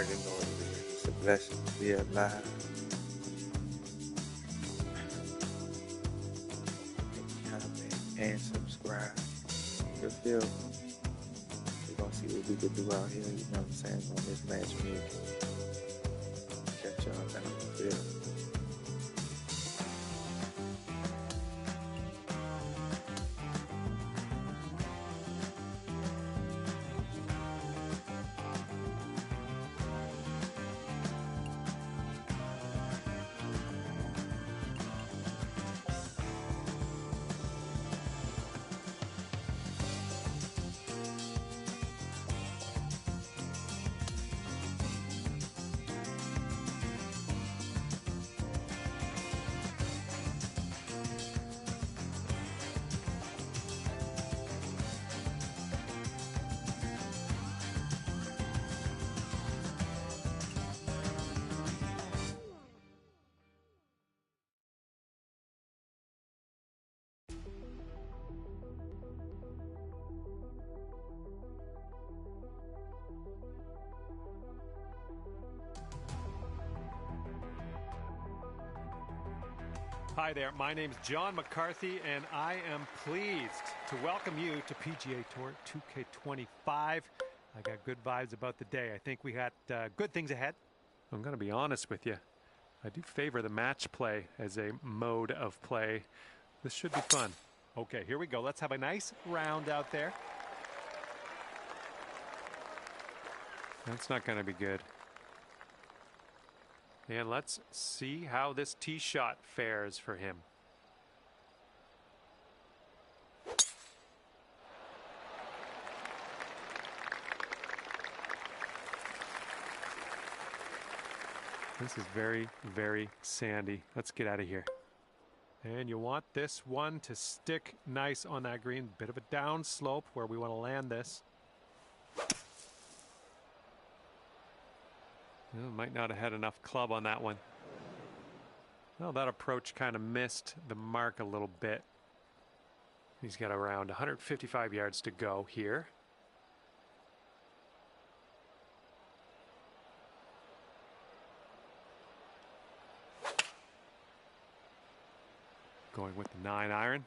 already know what it is. It's a blessing to be alive. Comment and subscribe. You feel me? We're gonna see what we can do out here, you know what I'm saying, on this matchmaking. Catch y'all down the field. Hi there, my name's John McCarthy, and I am pleased to welcome you to PGA Tour 2K25. I got good vibes about the day. I think we got good things ahead. I'm going to be honest with you. I do favor the match play as a mode of play. This should be fun. Okay, here we go. Let's have a nice round out there. That's not going to be good. And let's see how this tee shot fares for him. This is very, very sandy. Let's get out of here. And you want this one to stick nice on that green. Bit of a down slope where we want to land this. Well, might not have had enough club on that one. Well, that approach kind of missed the mark a little bit. He's got around 155 yards to go here. Going with the 9-iron.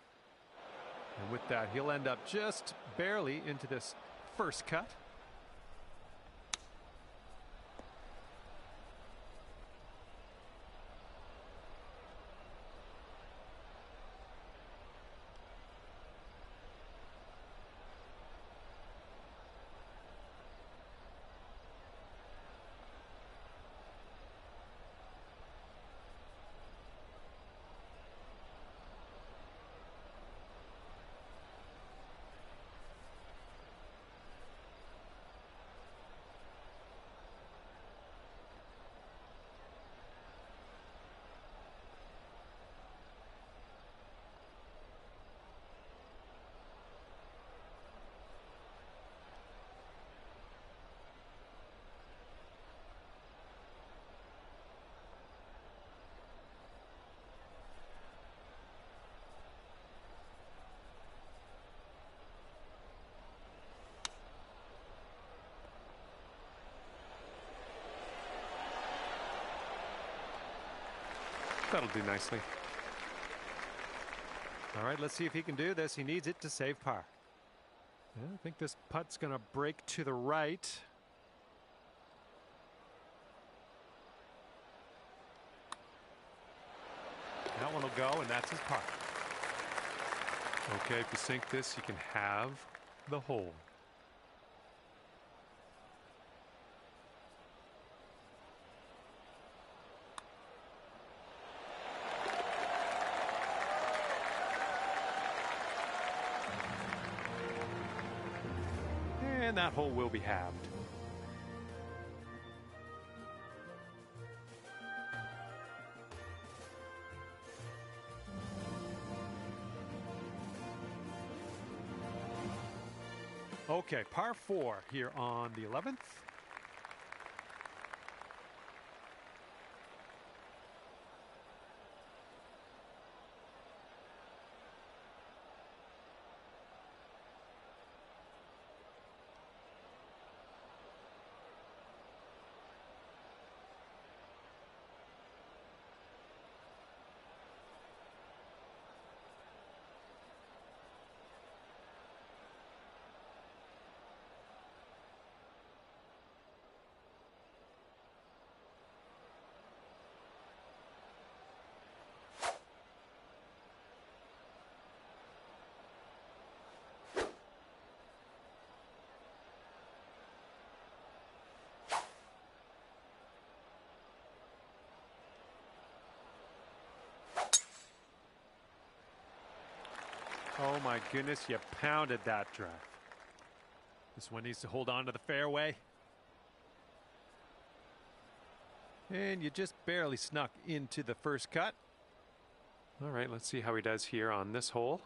And with that, he'll end up just barely into this first cut. That'll do nicely. All right, let's see if he can do this. He needs it to save par. Yeah, I think this putt's going to break to the right. That one will go, and that's his par. Okay, if you sink this, you can have the hole. And that hole will be halved. Okay, par 4 here on the 11th. Oh my goodness, you pounded that drive. This one needs to hold on to the fairway. And you just barely snuck into the first cut. All right, let's see how he does here on this hole.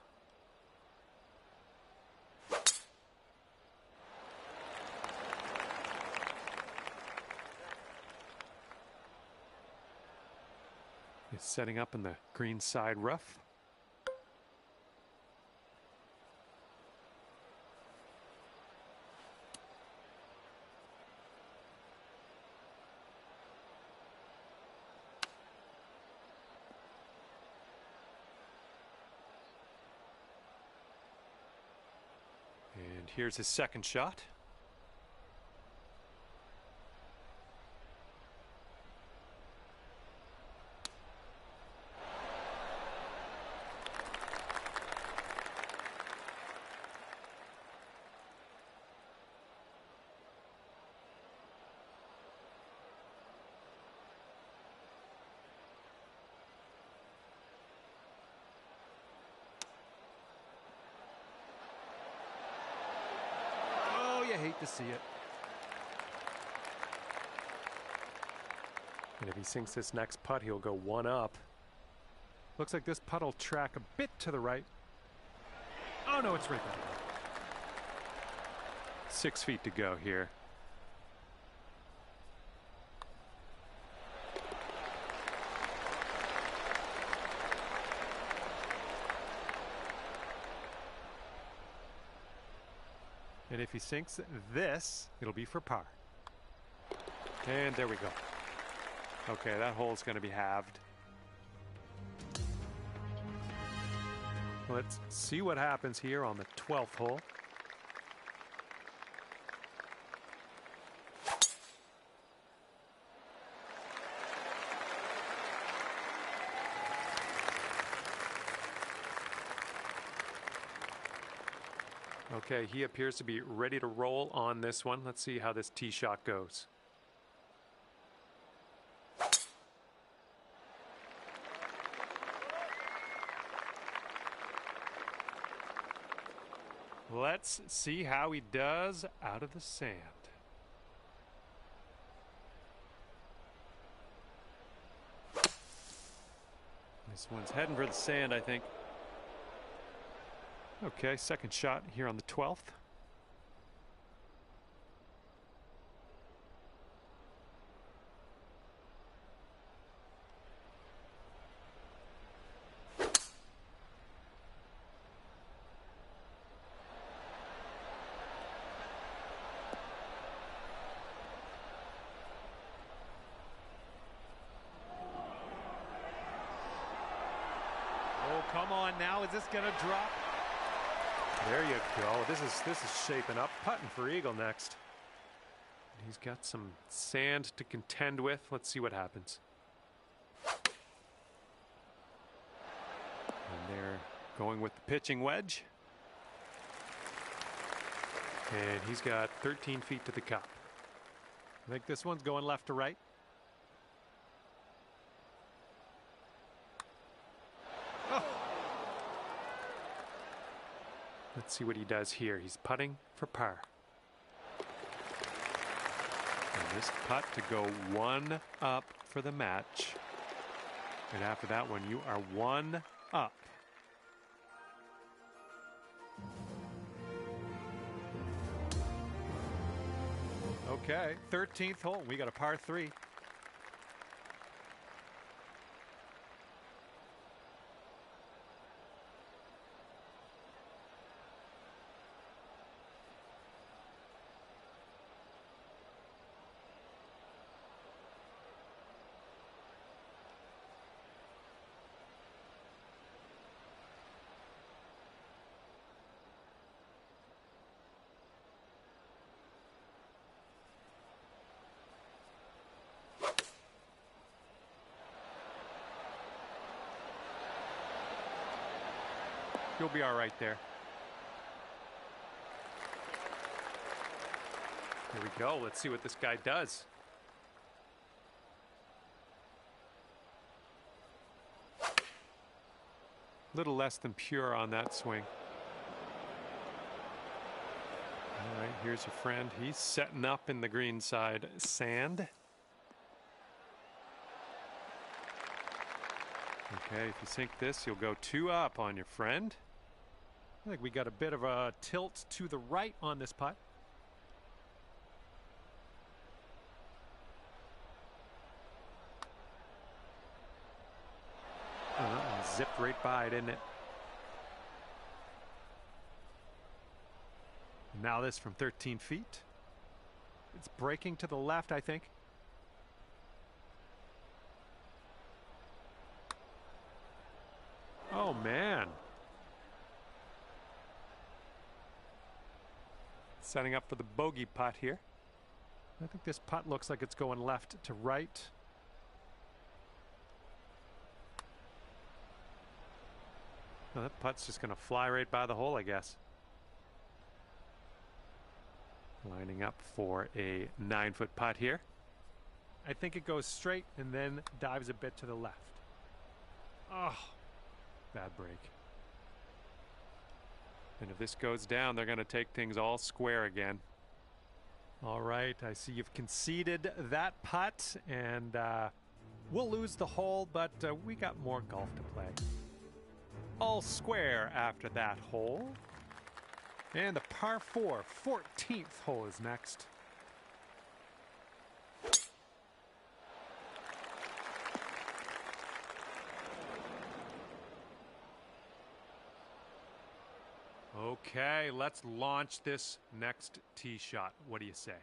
He's setting up in the green side rough. And here's his second shot. You hate to see it. And if he sinks this next putt, he'll go one up. Looks like this putt will track a bit to the right. Oh no, it's right there. 6 feet to go here. And if he sinks this, it'll be for par. And there we go. Okay, that hole's going to be halved. Let's see what happens here on the 12th hole. Okay, he appears to be ready to roll on this one. Let's see how this tee shot goes. Let's see how he does out of the sand. This one's heading for the sand, I think. Okay, second shot here on the 12th. Oh, come on now, is this gonna drop? There you go. This is shaping up. Putting for eagle next. He's got some sand to contend with. Let's see what happens. And they're going with the pitching wedge. And he's got 13 feet to the cup. I think this one's going left to right. Let's see what he does here. He's putting for par. And this putt to go one up for the match. And after that one, you are one up. Okay, 13th hole. We got a par 3. You'll be all right there. Here we go. Let's see what this guy does. Little less than pure on that swing. here's your friend. He's setting up in the green side sand. Okay, if you sink this, you'll go 2 up on your friend. I think we got a bit of a tilt to the right on this putt. Zipped right by, didn't it? Now this from 13 feet. It's breaking to the left, I think. Oh, man. Setting up for the bogey putt here. I think this putt looks like it's going left to right. Well, that putt's just going to fly right by the hole, I guess. Lining up for a 9-foot putt here. I think it goes straight and then dives a bit to the left. Oh, bad break. And if this goes down, they're going to take things all square again. All right, I see you've conceded that putt, and we'll lose the hole, but we got more golf to play. All square after that hole. And the par 4, 14th hole is next. Okay, let's launch this next tee shot. What do you say?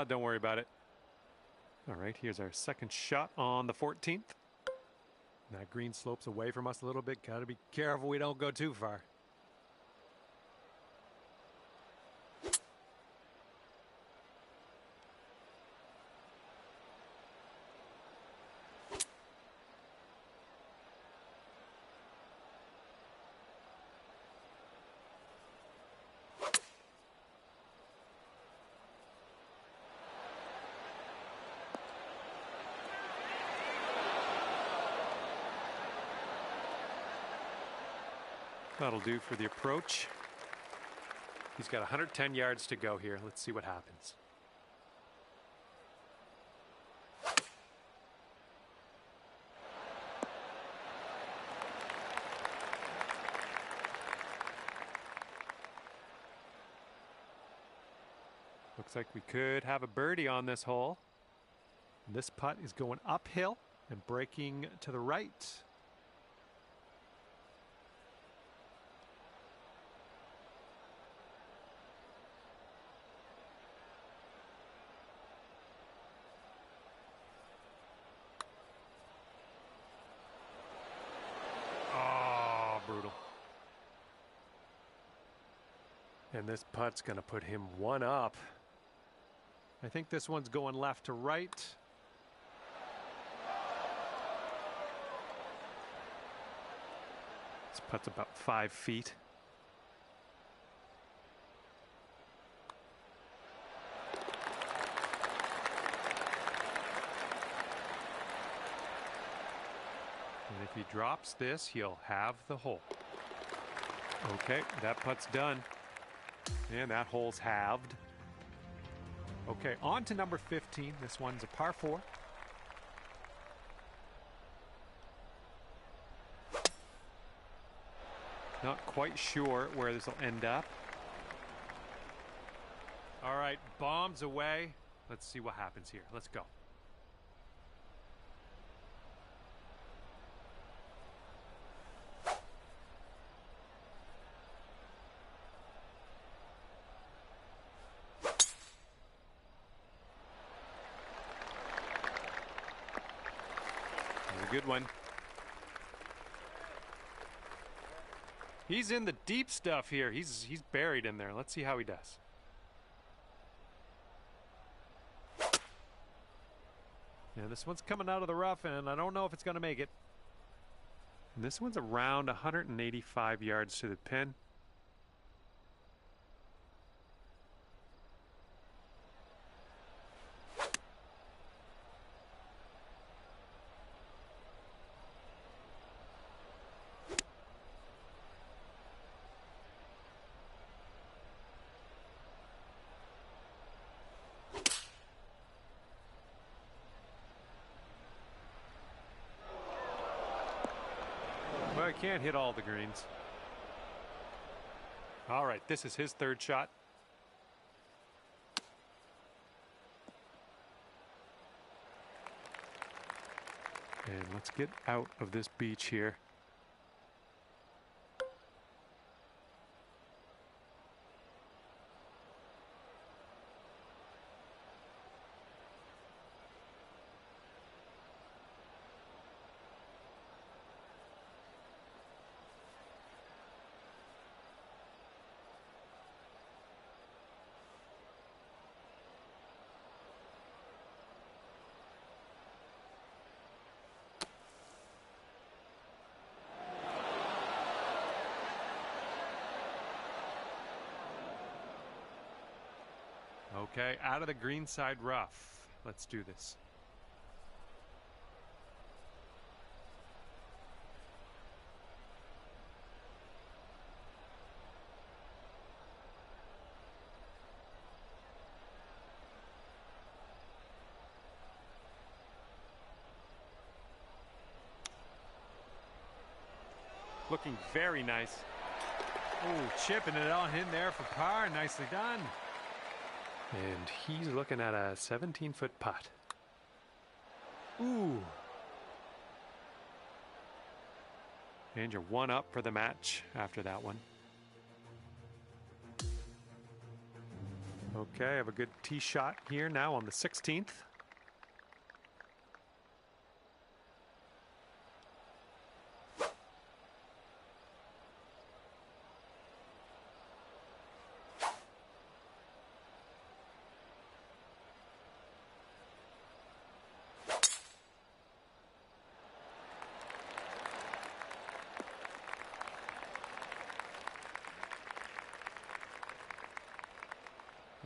Don't worry about it. All right, here's our second shot on the 14th. That green slopes away from us a little bit. Got to be careful we don't go too far. That'll do for the approach. He's got 110 yards to go here. Let's see what happens. Looks like we could have a birdie on this hole. This putt is going uphill and breaking to the right. Brutal. And this putt's going to put him 1 up. I think this one's going left to right. This putt's about 5 feet. And if he drops this, he'll have the hole. Okay, that putt's done. And that hole's halved. Okay, on to number 15. This one's a par 4. Not quite sure where this will end up. All right, bombs away. Let's see what happens here. Let's go. Good one. He's in the deep stuff here. He's buried in there. Let's see how he does. Yeah, this one's coming out of the rough, and I don't know if it's going to make it. And this one's around 185 yards to the pin. Well, I can't hit all the greens. All right, this is his third shot. And let's get out of this beach here. Okay, out of the green side rough. Let's do this. Looking very nice. Oh, chipping it on in there for par. Nicely done. And he's looking at a 17-foot putt. Ooh. And you're one up for the match after that one. Okay, I have a good tee shot here now on the 16th.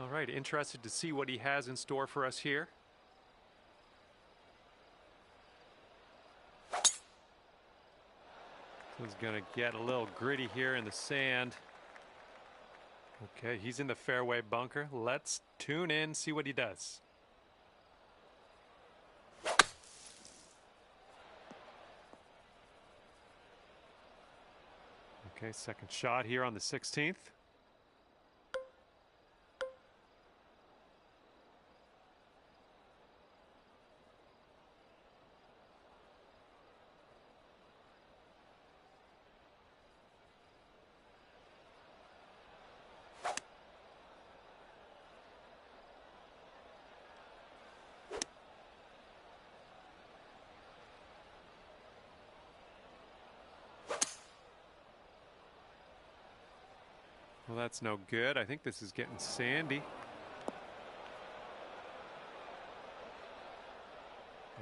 All right, interested to see what he has in store for us here. So he's going to get a little gritty here in the sand. Okay, he's in the fairway bunker. Let's tune in, see what he does. Okay, second shot here on the 16th. Well, that's no good. I think this is getting sandy. And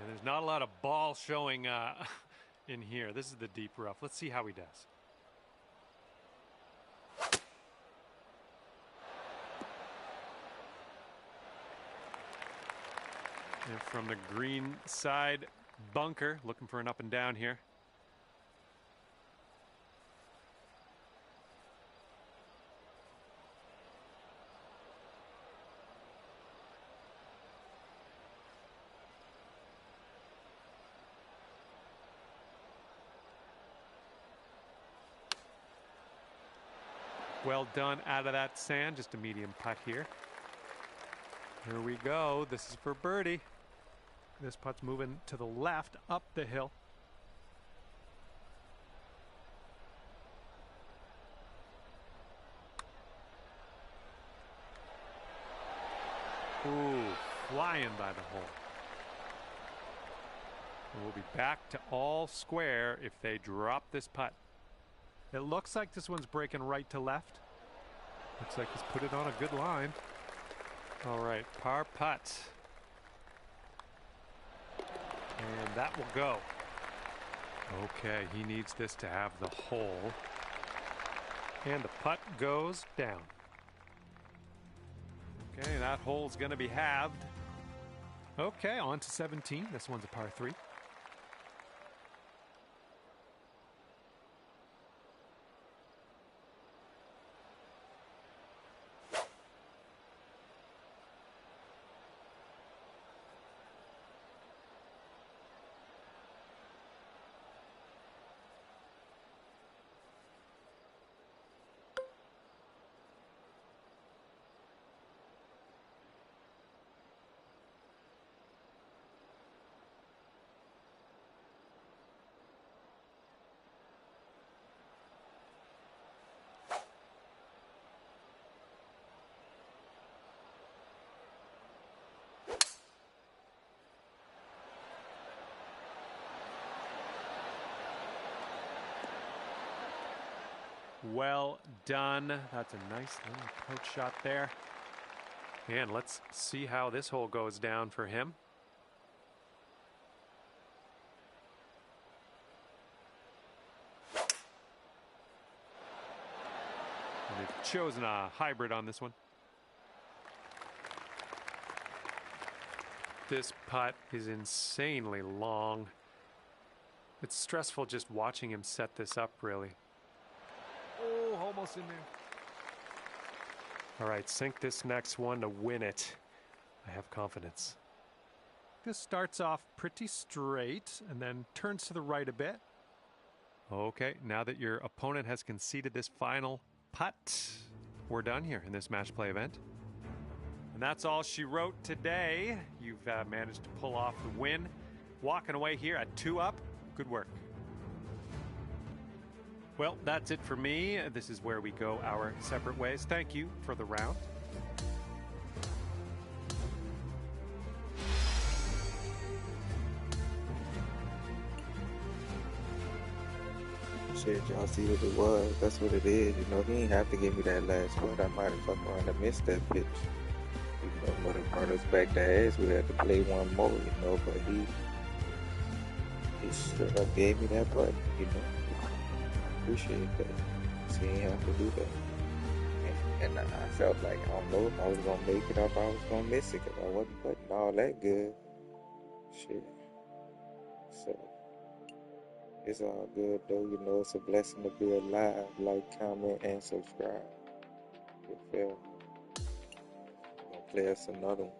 there's not a lot of ball showing in here. This is the deep rough. Let's see how he does. And from the green side bunker, looking for an up and down here. Well done out of that sand. Just a medium putt here. Here we go. This is for birdie. This putt's moving to the left up the hill. Ooh, flying by the hole. And we'll be back to all square if they drop this putt. It looks like this one's breaking right to left. Looks like he's put it on a good line. All right, par putt. And that will go. Okay, he needs this to have the hole. And the putt goes down. Okay, that hole's going to be halved. Okay, on to 17. This one's a par 3. Well done. That's a nice little approach shot there. And let's see how this hole goes down for him. And they've chosen a hybrid on this one. This putt is insanely long. It's stressful just watching him set this up, really. Oh, almost in there. All right, sink this next one to win it. I have confidence. This starts off pretty straight and then turns to the right a bit. Okay, now that your opponent has conceded this final putt, we're done here in this match play event. And that's all she wrote today. You've managed to pull off the win. Walking away here at 2 up. Good work. Well, that's it for me. This is where we go our separate ways. Thank you for the round. Shit, y'all see what it was. That's what it is. You know, he ain't have to give me that last one. I might have fucked around and missed that pitch. You know, but it brought us back to ass. We had to play one more, you know, but he straight up gave me that button, you know. Appreciate that. So he ain't have to do that. And I felt like, I don't know if I was going to make it or if I was going to miss it because I wasn't putting all that good. Shit. So, it's all good though, you know. It's a blessing to be alive. Like, comment, and subscribe. You feel me? Gonna play us another one.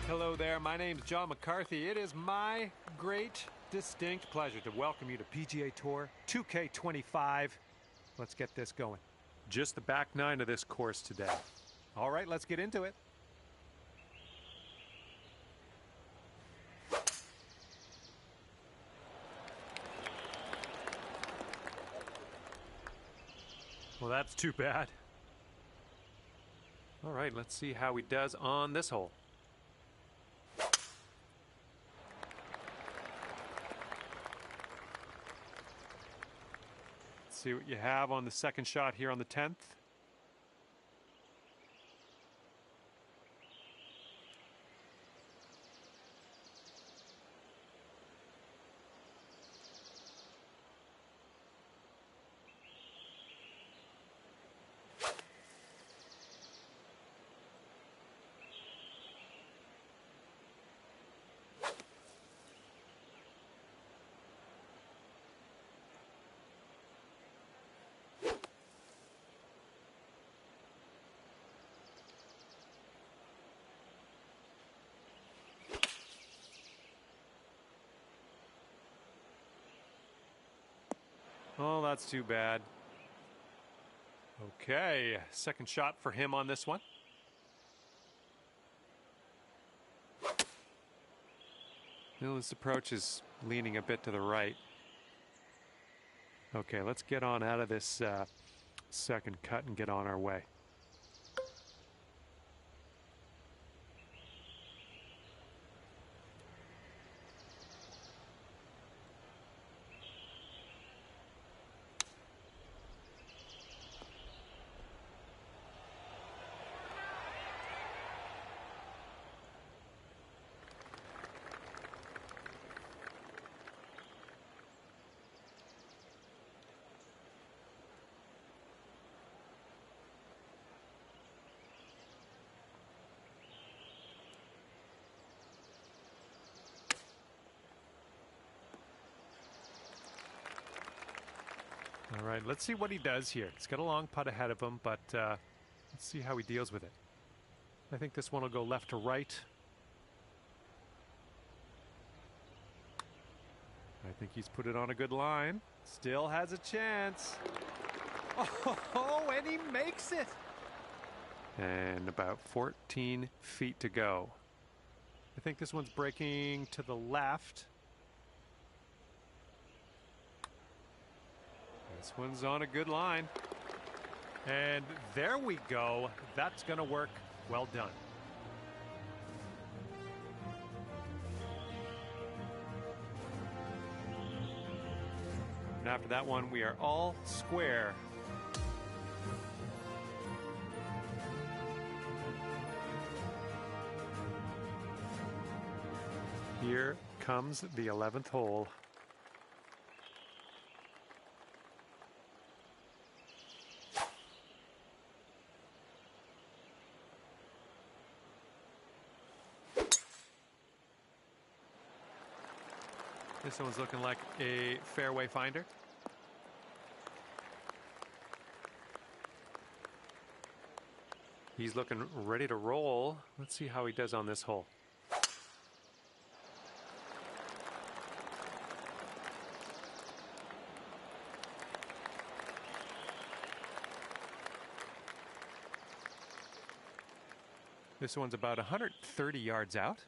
Hello there, my name's John McCarthy. It is my great, distinct pleasure to welcome you to PGA Tour 2K25. Let's get this going. Just the back 9 of this course today. All right, let's get into it. Well, that's too bad. All right, let's see how he does on this hole. See what you have on the second shot here on the 10th. Oh, that's too bad. Okay, second shot for him on this one. Well, this approach is leaning a bit to the right. Okay, let's get on out of this second cut and get on our way. All right, let's see what he does here. He's got a long putt ahead of him, but let's see how he deals with it. I think this one will go left to right. I think he's put it on a good line. Still has a chance. Oh, and he makes it. And about 14 feet to go. I think this one's breaking to the left. This one's on a good line. And there we go. That's going to work. Well done. And after that one, we are all square. Here comes the 11th hole. This one's looking like a fairway finder. He's looking ready to roll. Let's see how he does on this hole. This one's about 130 yards out.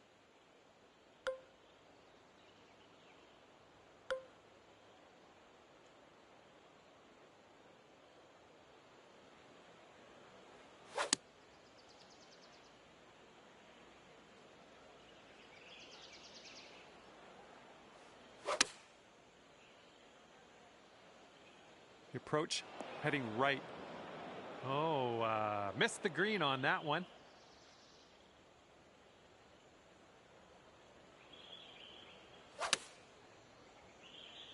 The approach heading right. Oh, missed the green on that one.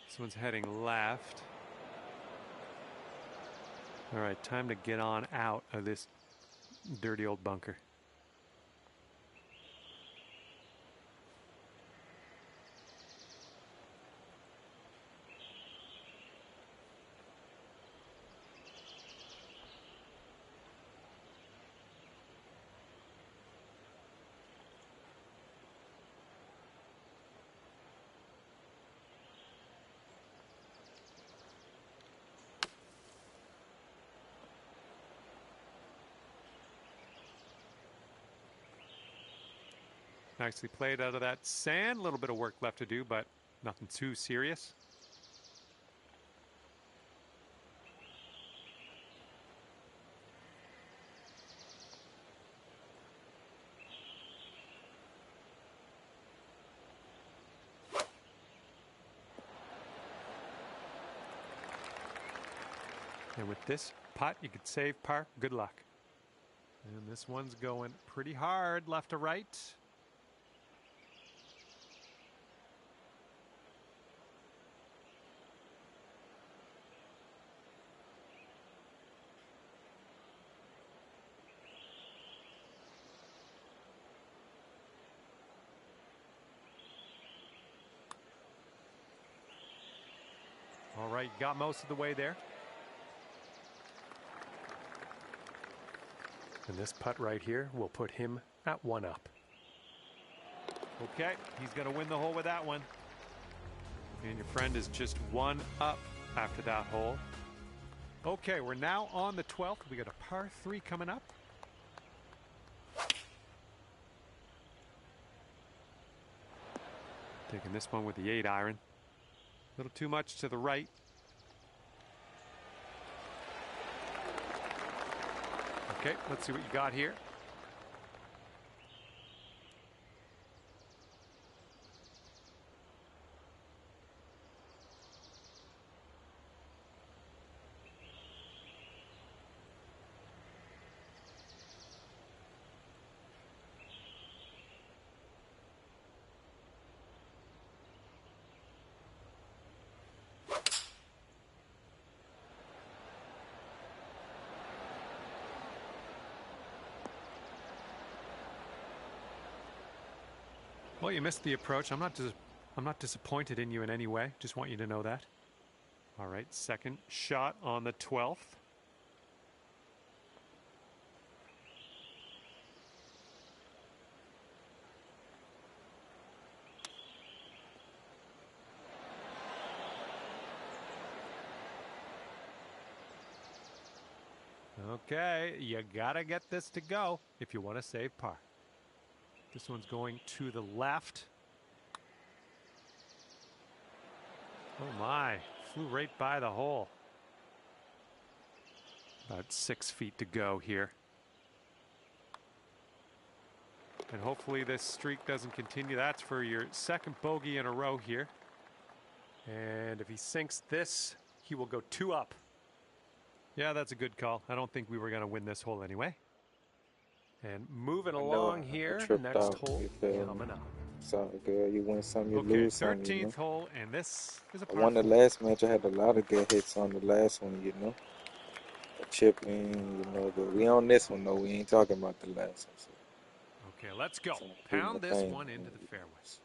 This one's heading left. All right, time to get on out of this dirty old bunker. Nicely played out of that sand. A little bit of work left to do, but nothing too serious. And with this putt, you could save par. Good luck. And this one's going pretty hard left to right. All right, got most of the way there. And this putt right here will put him at 1 up. Okay, he's going to win the hole with that one. And your friend is just 1 up after that hole. Okay, we're now on the 12th. We got a par 3 coming up. Taking this one with the 8-iron. A little too much to the right. Okay, let's see what you got here. Well, you missed the approach. I'm not disappointed in you in any way. Just want you to know that. All right, second shot on the 12th. Okay, you gotta get this to go if you want to save par. This one's going to the left. Oh my, flew right by the hole. About 6 feet to go here. And hopefully this streak doesn't continue. That's for your second bogey in a row here. And if he sinks this, he will go 2 up. Yeah, that's a good call. I don't think we were going to win this hole anyway. And moving along here, next hole coming up. Sorry, girl, you win some, you lose some. 13th you know? hole, and this is a par I won the 4. last match. I had a lot of good hits on the last one, you know. A chip in, you know, but we on this one, though. We ain't talking about the last one. So. Okay, let's go. Pound this one into the fairways.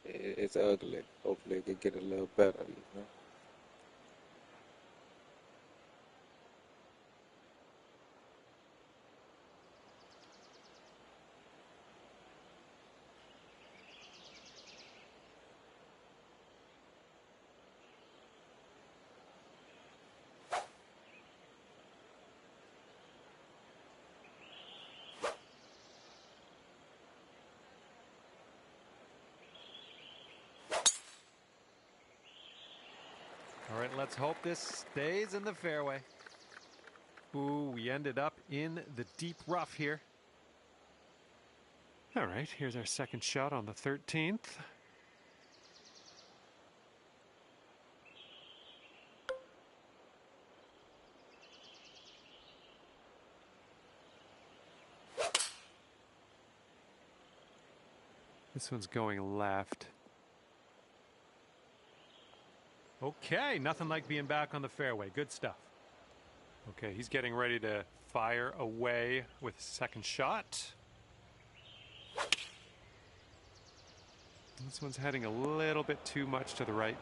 It's ugly. Hopefully it could get a little better, you know. All right, let's hope this stays in the fairway. Ooh, we ended up in the deep rough here. All right, here's our second shot on the 13th. This one's going left. Okay, nothing like being back on the fairway. Good stuff. Okay, he's getting ready to fire away with his second shot. This one's heading a little bit too much to the right.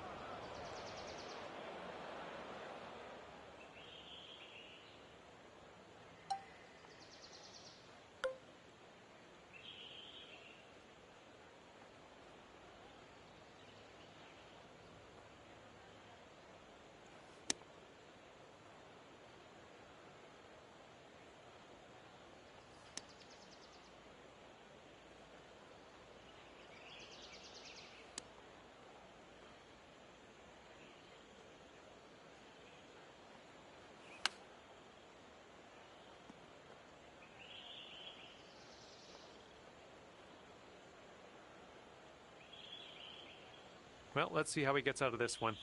Well, let's see how he gets out of this one.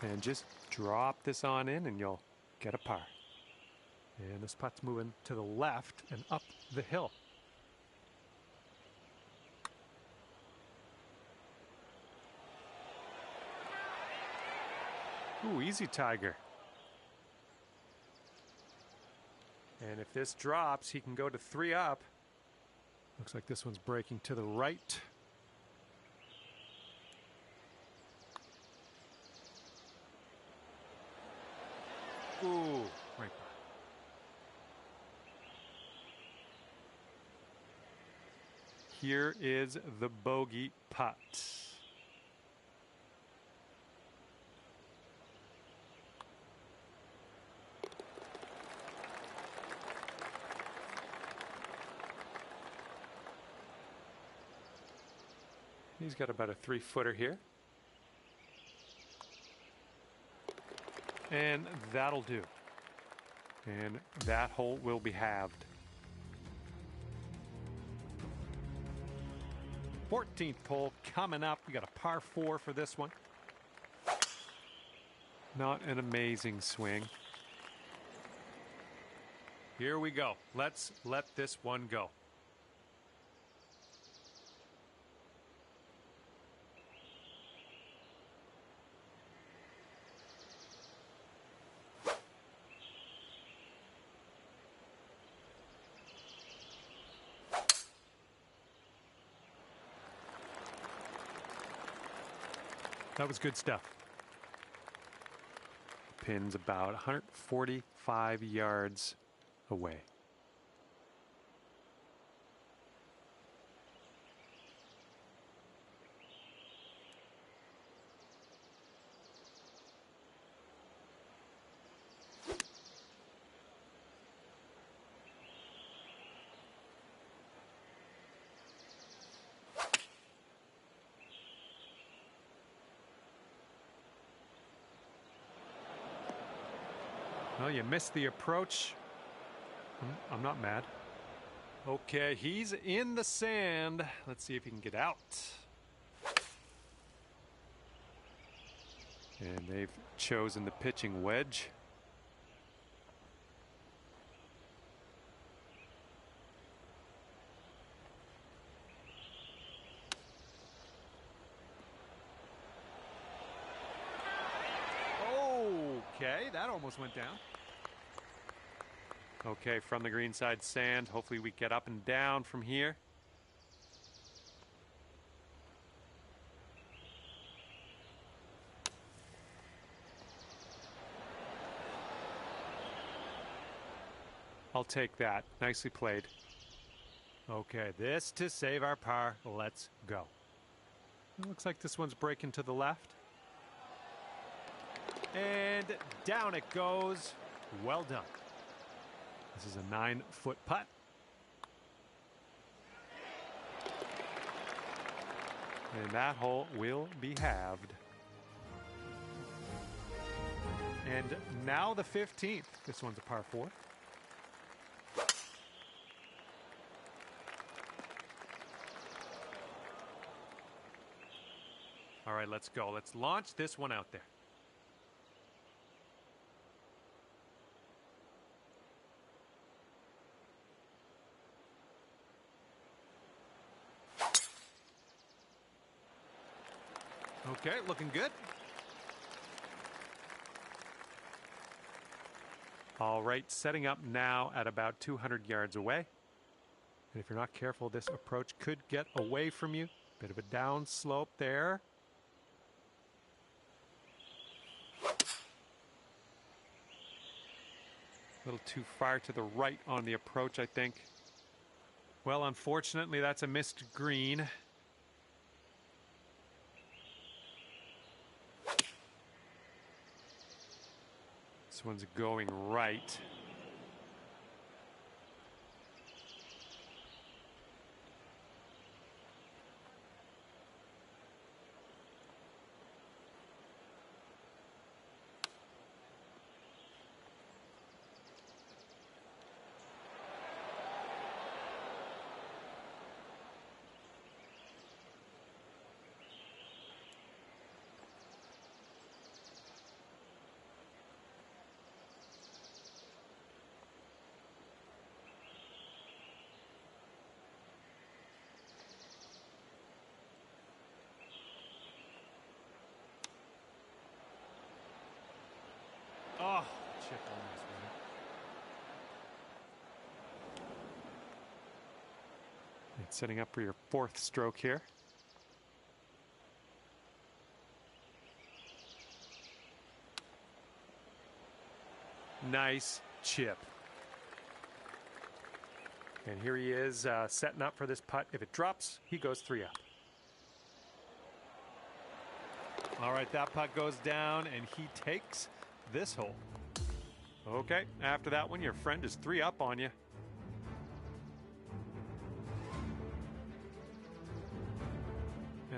And just drop this on in and you'll get a par. And this putt's moving to the left and up the hill. Ooh, easy, Tiger. And if this drops, he can go to 3 up. Looks like this one's breaking to the right. Ooh, right by. Here is the bogey putt. He's got about a 3-footer here. And that'll do. And that hole will be halved. 14th hole coming up. We got a par 4 for this one. Not an amazing swing. Here we go. Let's let this one go. That was good stuff. The pin's about 145 yards away. Well, you missed the approach. I'm not mad. Okay, he's in the sand. Let's see if he can get out. And they've chosen the pitching wedge. Okay, that almost went down. Okay, from the green side sand. Hopefully we get up and down from here. I'll take that. Nicely played. Okay, this to save our par. Let's go. It looks like this one's breaking to the left. And down it goes. Well done. This is a 9-foot putt. And that hole will be halved. And now the 15th. This one's a par 4. All right, let's go. Let's launch this one out there. Okay, looking good. All right, setting up now at about 200 yards away. And if you're not careful, this approach could get away from you. Bit of a down slope there. A little too far to the right on the approach, I think. Well, unfortunately, that's a missed green. This one's going right. Oh, chip almost went. It's setting up for your 4th stroke here. Nice chip. And here he is setting up for this putt. If it drops, he goes 3 up. All right, that putt goes down, and he takes this hole. Okay, after that one, your friend is 3 up on you.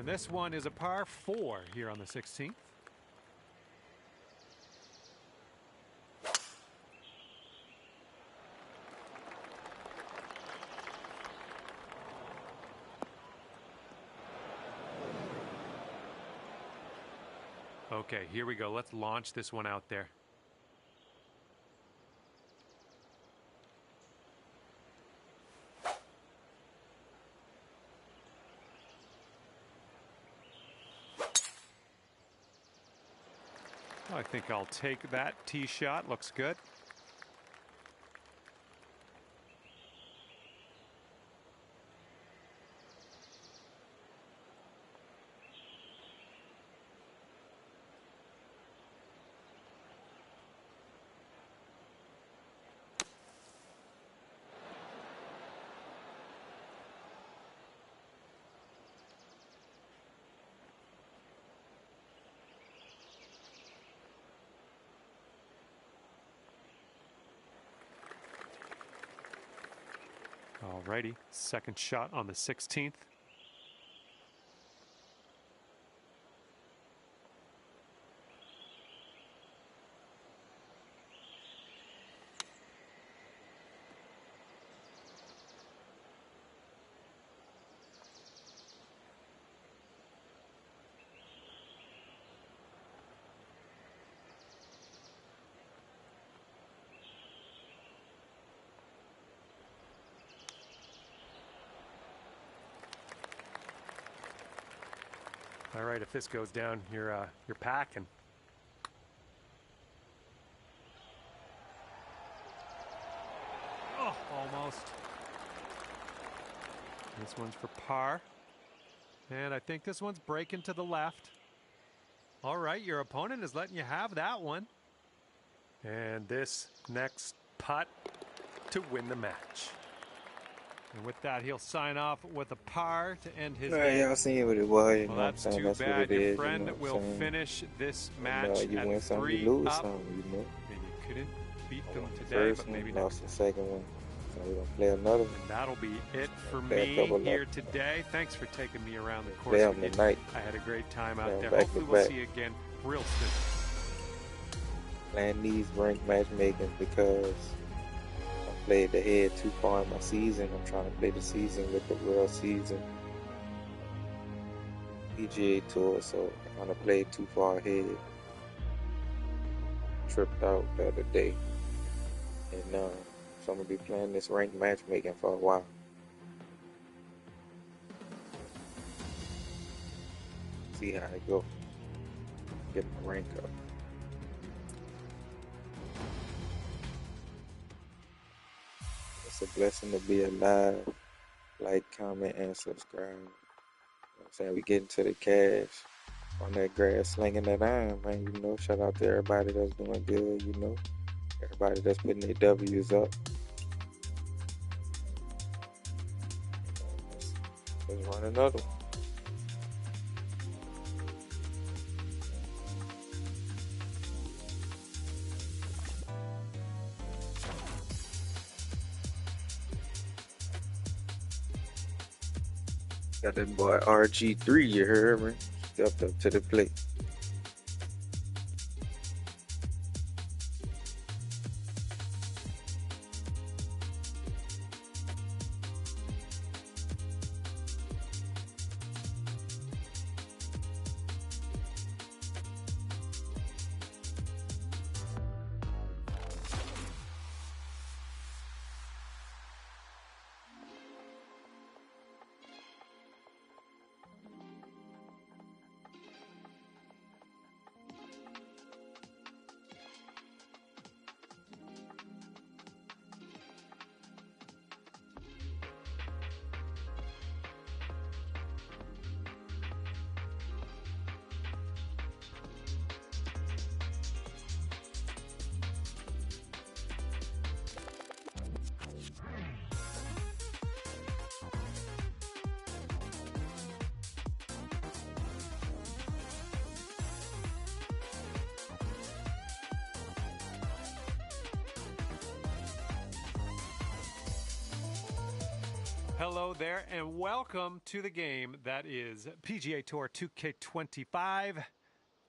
And this one is a par 4 here on the 16th. Okay, here we go. Let's launch this one out there. I think I'll take that tee shot. Looks good. Alrighty, second shot on the 16th. All right, if this goes down, you're packing. Oh, almost. This one's for par. And I think this one's breaking to the left. All right, your opponent is letting you have that one. And this next putt to win the match. And with that, he'll sign off with a par to end his Right, y'all seen what it was. You well, know that's what I'm saying? too That's bad. what it Your is, friend you know what will I'm saying? finish this And, match you at win some, 3 you lose up. some, you know. And you couldn't beat them Won the today, first but one, maybe lost next. the second one. So we're going to play another one. And that'll be it for Play a me couple here of them. today. Thanks for taking me around the course Play with them you. tonight. I had a great time Play out 'em there. back to Hopefully we'll back. see you again real soon. Playing these ranked matchmaking because I played the head too far in my season. I'm trying to play the season with the world season PGA Tour, so I kind of played too far ahead. Tripped out the other day. And so I'm going to be playing this ranked matchmaking for a while. See how it go. Get my rank up. It's a blessing to be alive. Like, comment, and subscribe. You know what I'm saying? We getting to the cash on that grass, slinging that iron, man. You know, shout out to everybody that's doing good, you know. Everybody that's putting their W's up. Let's run another one. Got that boy RG3, you heard me? Stepped up to the plate. Hello there, and welcome to the game that is PGA Tour 2K25.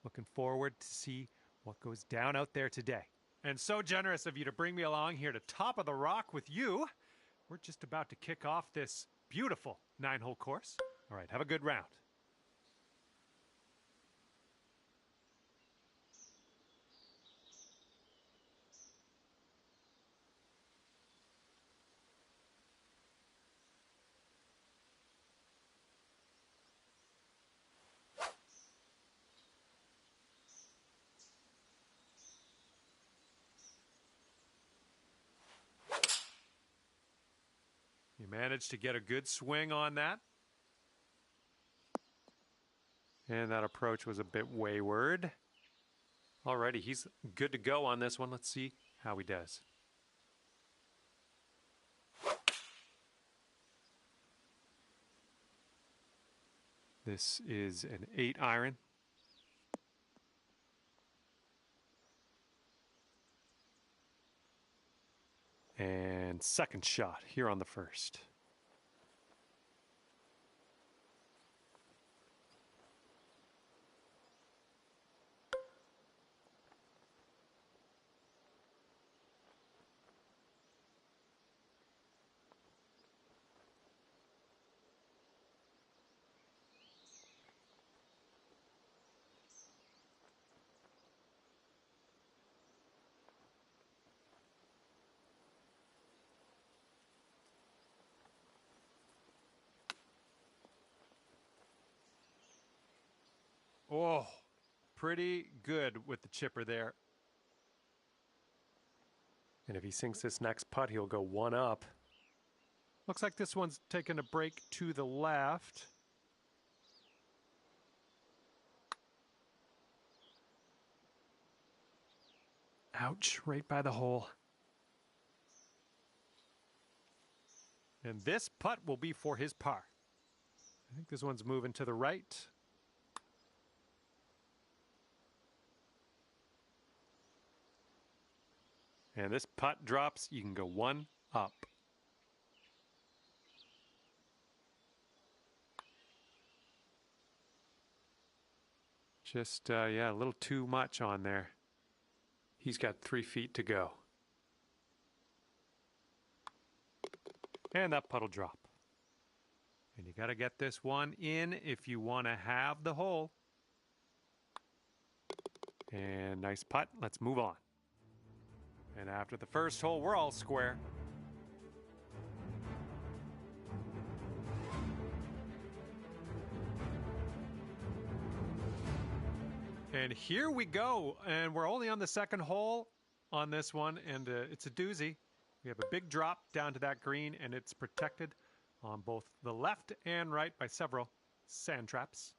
Looking forward to see what goes down out there today. And so generous of you to bring me along here to Top of the Rock with you. We're just about to kick off this beautiful 9-hole course. All right, have a good round. You managed to get a good swing on that. And that approach was a bit wayward. Alrighty, he's good to go on this one. Let's see how he does. This is an 8-iron. And second shot here on the first. Oh, pretty good with the chipper there. And if he sinks this next putt, he'll go one up. Looks like this one's taking a break to the left. Ouch, right by the hole. And this putt will be for his par. I think this one's moving to the right. And this putt drops, you can go one up. Just, yeah, a little too much on there. He's got 3 feet to go. And that putt will drop. And you got to get this one in if you want to have the hole. And nice putt. Let's move on. And after the first hole, we're all square. And here we go. And we're only on the second hole on this one. And it's a doozy. We have a big drop down to that green. And it's protected on both the left and right by several sand traps.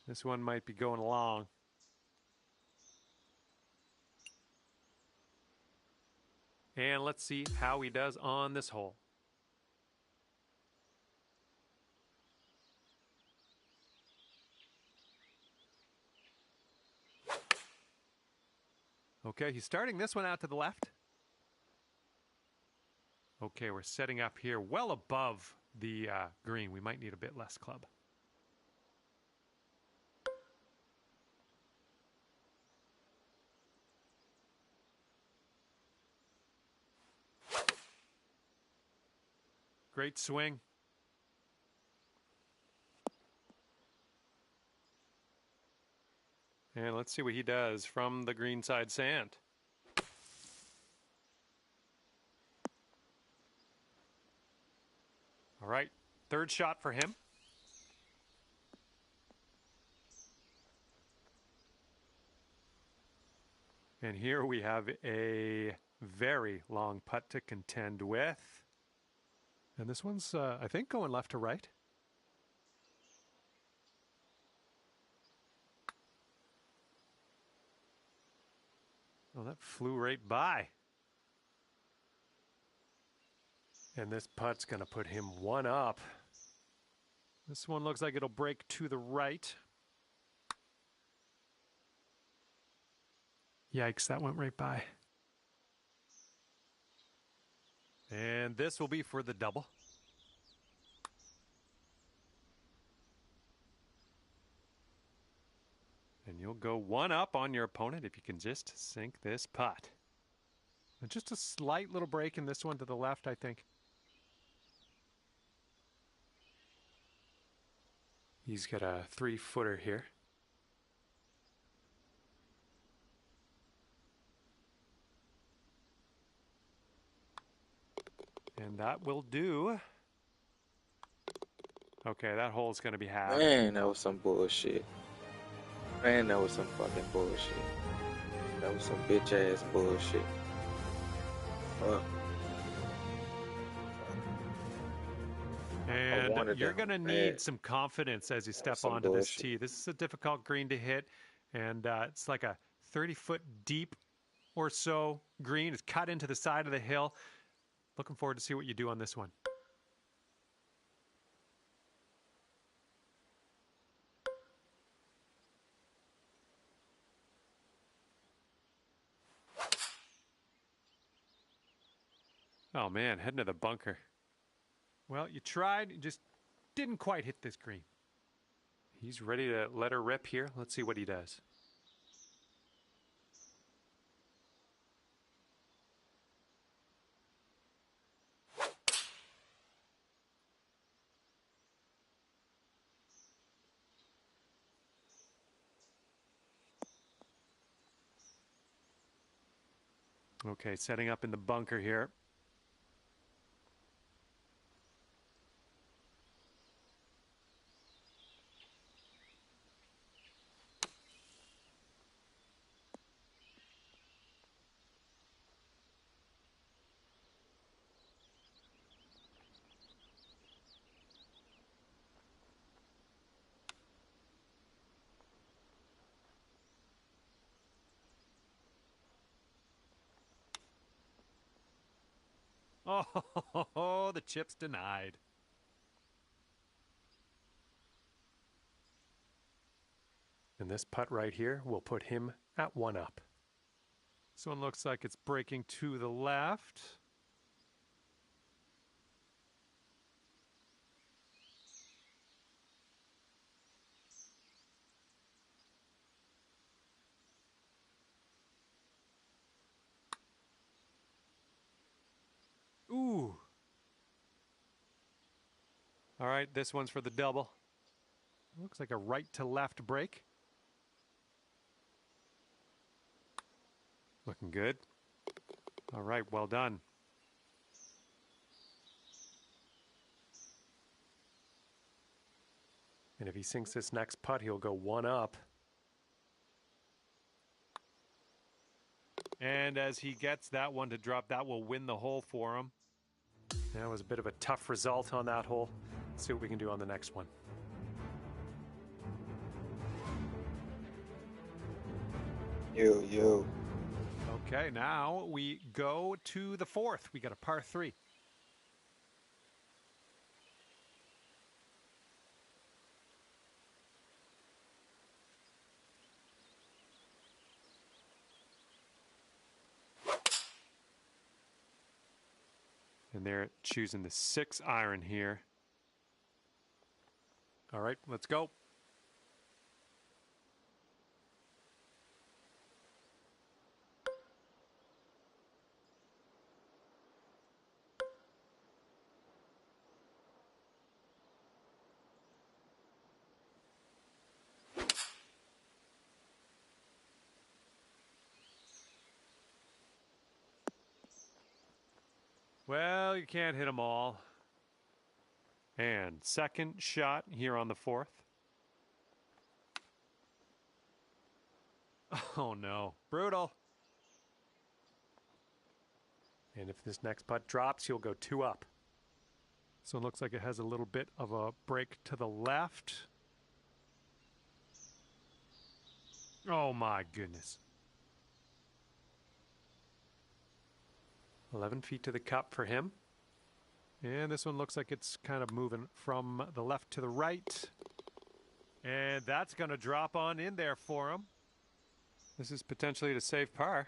This one might be going along. And let's see how he does on this hole. Okay, he's starting this one out to the left. Okay, we're setting up here well above the green. We might need a bit less club. Great swing. And let's see what he does from the greenside sand. All right, third shot for him. And here we have a very long putt to contend with. And this one's, I think, going left to right. Oh, that flew right by. And this putt's going to put him one up. This one looks like it'll break to the right. Yikes, that went right by. And this will be for the double. And you'll go one up on your opponent if you can just sink this putt. And just a slight little break in this one to the left, I think. He's got a 3-footer here. And that will do. Okay, that hole's going to be half. Man, that was some bullshit. Man, that was some fucking bullshit. That was some bitch ass bullshit. Fuck. And you're going to need some confidence as you step onto this tee. This is a difficult green to hit, and it's like a 30-foot deep or so green. It's cut into the side of the hill. Looking forward to see what you do on this one. Oh, man, heading to the bunker. Well, you tried, you just didn't quite hit this green. He's ready to let her rip here. Let's see what he does. Okay, setting up in the bunker here. Oh, the chip's denied. And this putt right here will put him at one up. This one looks like it's breaking to the left. Ooh. All right, this one's for the double. Looks like a right to left break. Looking good. All right, well done. And if he sinks this next putt, he'll go one up. And as he gets that one to drop, that will win the hole for him. That was a bit of a tough result on that hole. Let's see what we can do on the next one. Yo. Okay, now we go to the fourth. We got a par 3. And they're choosing the 6 iron here. All right, let's go. Well, you can't hit them all. And second shot here on the fourth. Oh no, brutal. And if this next putt drops, he'll go 2 up. So it looks like it has a little bit of a break to the left. Oh my goodness. 11 feet to the cup for him. And this one looks like it's kind of moving from the left to the right. And that's going to drop on in there for him. This is potentially to save par.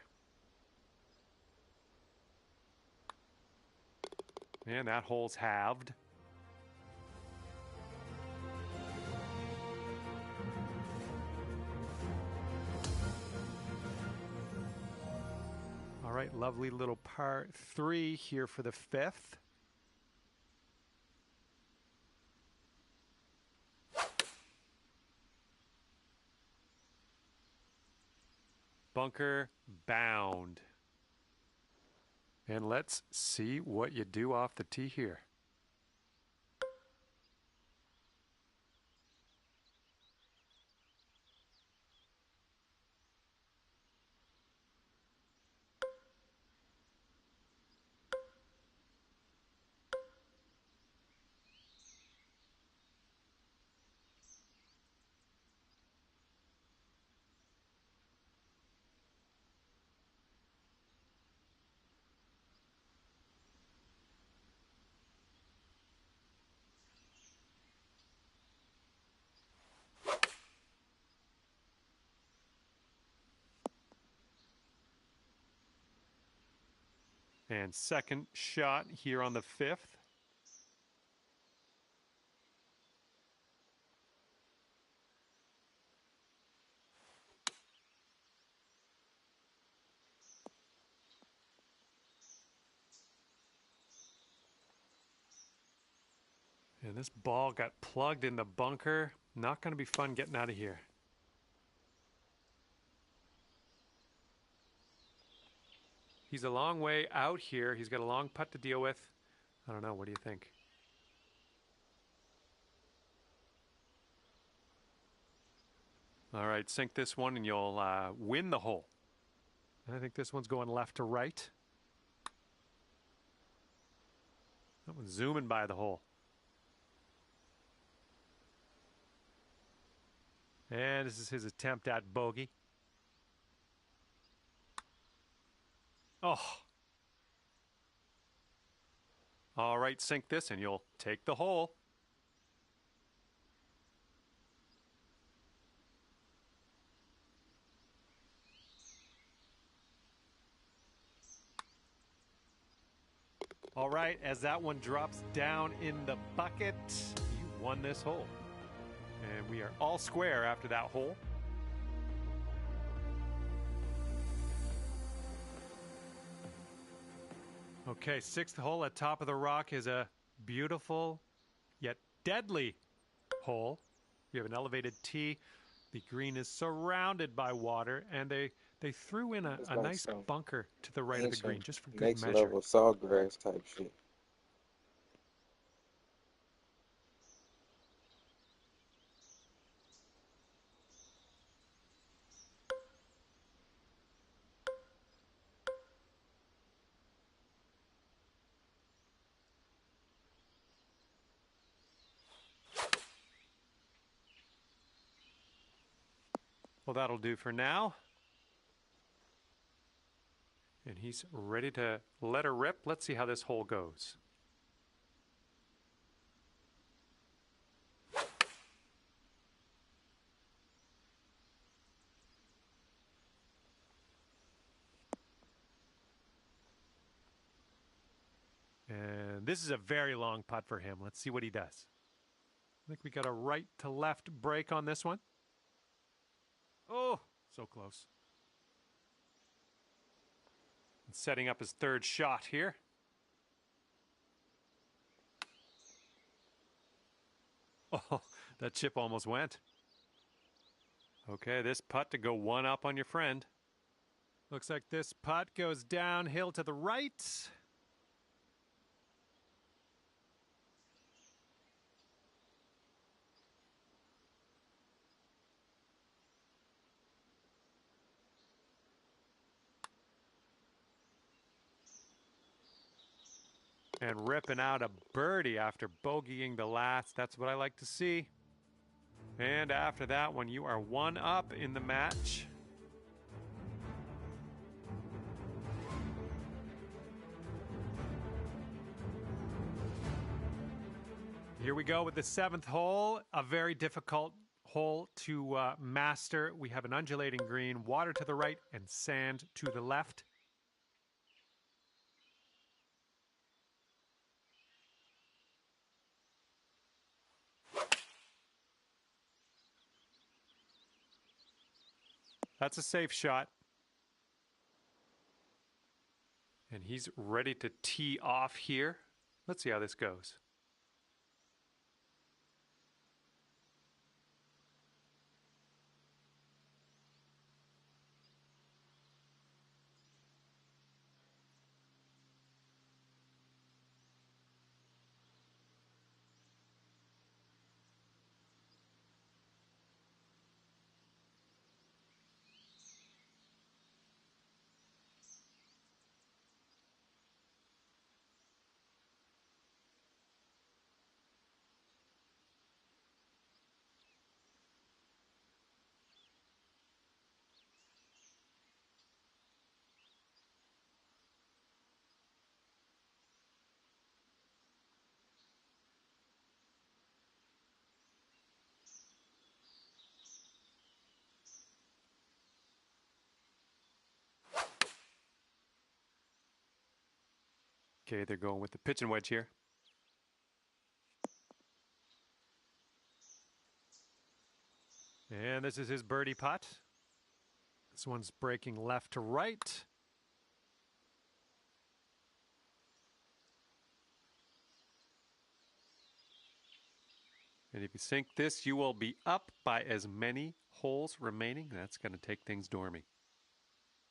And that hole's halved. All right, lovely little par 3 here for the 5th. Bunker bound. And let's see what you do off the tee here. And second shot here on the 5th. And this ball got plugged in the bunker. Not going to be fun getting out of here. He's a long way out here. He's got a long putt to deal with. I don't know. What do you think? All right, sink this one and you'll win the hole. I think this one's going left to right. That one's zooming by the hole. And this is his attempt at bogey. Oh. All right, sink this and you'll take the hole. All right, as that one drops down in the bucket, you won this hole. And we are all square after that hole. Okay, 6th hole at top of the rock is a beautiful yet deadly hole. We have an elevated tee. The green is surrounded by water, and they threw in a like nice bunker to the right of the green, just for good next measure. level sawgrass type shit. Well, that'll do for now. And he's ready to let her rip. Let's see how this hole goes. And this is a very long putt for him. Let's see what he does. I think we got a right to left break on this one. Oh, so close. And setting up his 3rd shot here. Oh, that chip almost went. Okay, this putt to go one up on your friend. Looks like this putt goes downhill to the right. And ripping out a birdie after bogeying the last. That's what I like to see. And after that one, you are one up in the match. Here we go with the 7th hole, a very difficult hole to master. We have an undulating green, water to the right, and sand to the left. That's a safe shot. And he's ready to tee off here. Let's see how this goes. Okay, they're going with the pitch and wedge here. And this is his birdie putt. This one's breaking left to right. And if you sink this, you will be up by as many holes remaining. That's going to take things dormy.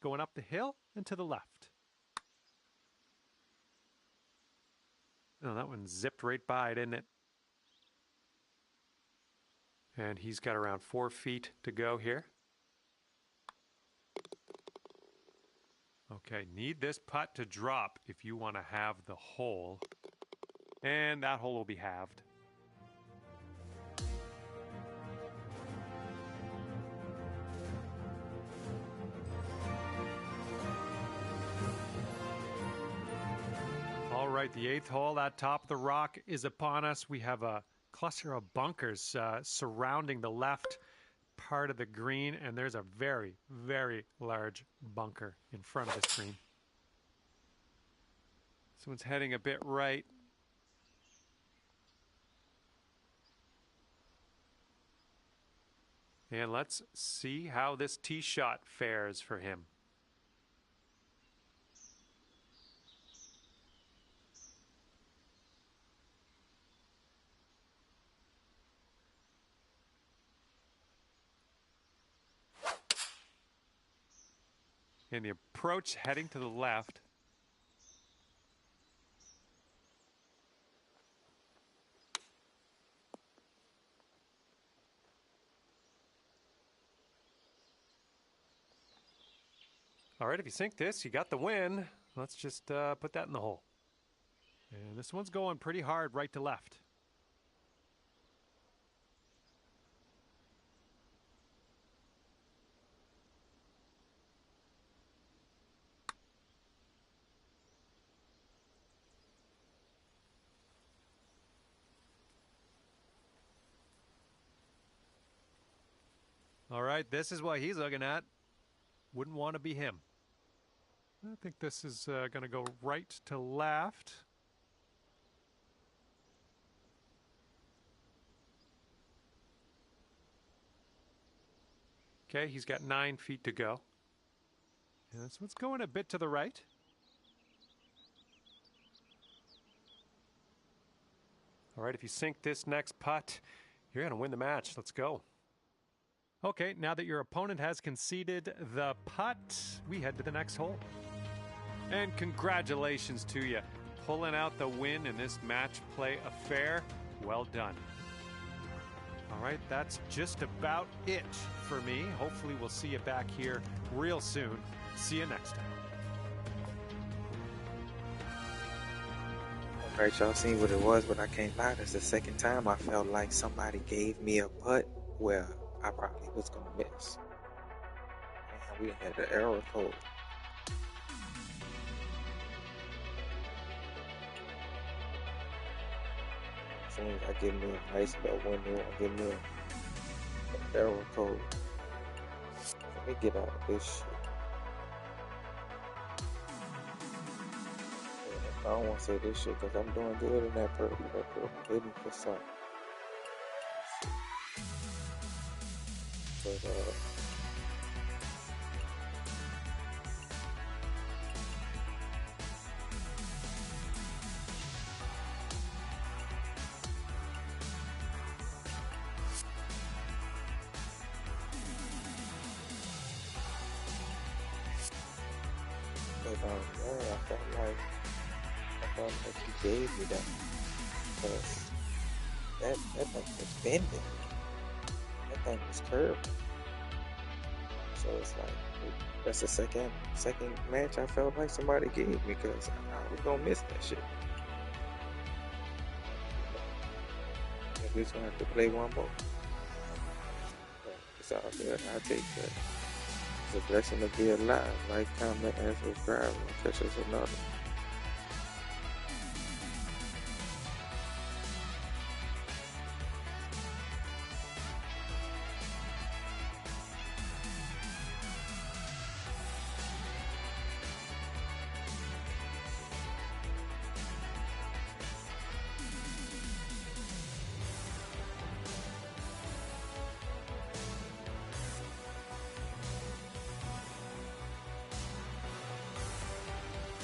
Going up the hill and to the left. Oh, that one zipped right by, didn't it? And he's got around 4 feet to go here. Okay, need this putt to drop if you want to have the hole. And that hole will be halved. All right, the 8th hole, that top of the rock is upon us. We have a cluster of bunkers surrounding the left part of the green, and there's a very, very large bunker in front of this green. This one's heading a bit right. And let's see how this tee shot fares for him. And the approach heading to the left. All right, if you sink this, you got the win. Let's just put that in the hole. And this one's going pretty hard right to left. All right, this is what he's looking at. Wouldn't want to be him. I think this is going to go right to left. Okay, he's got 9 feet to go. And this one's going a bit to the right. All right, if you sink this next putt, you're going to win the match. Let's go. Okay, now that your opponent has conceded the putt, we head to the next hole. And congratulations to you. Pulling out the win in this match play affair. Well done. All right, that's just about it for me. Hopefully we'll see you back here real soon. See you next time. Right, y'all seen what it was, but I can't lie. That's the second time I felt like somebody gave me a putt where I probably was gonna miss. And we had the error code. As soon as I give me a nice little window, I give me a error code. Let me get out of this shit. I don't want to say this shit because I'm doing good in that purple. That purple hidden for something. But yeah, I felt like he gave me that because that thing was bending. That thing was curved. So it's like that's the second match I felt like somebody gave me because I was gonna miss that shit. And we're just gonna have to play one more. But it's all good. I take that. It's a blessing to be alive. Like, comment, and subscribe. And catch us another.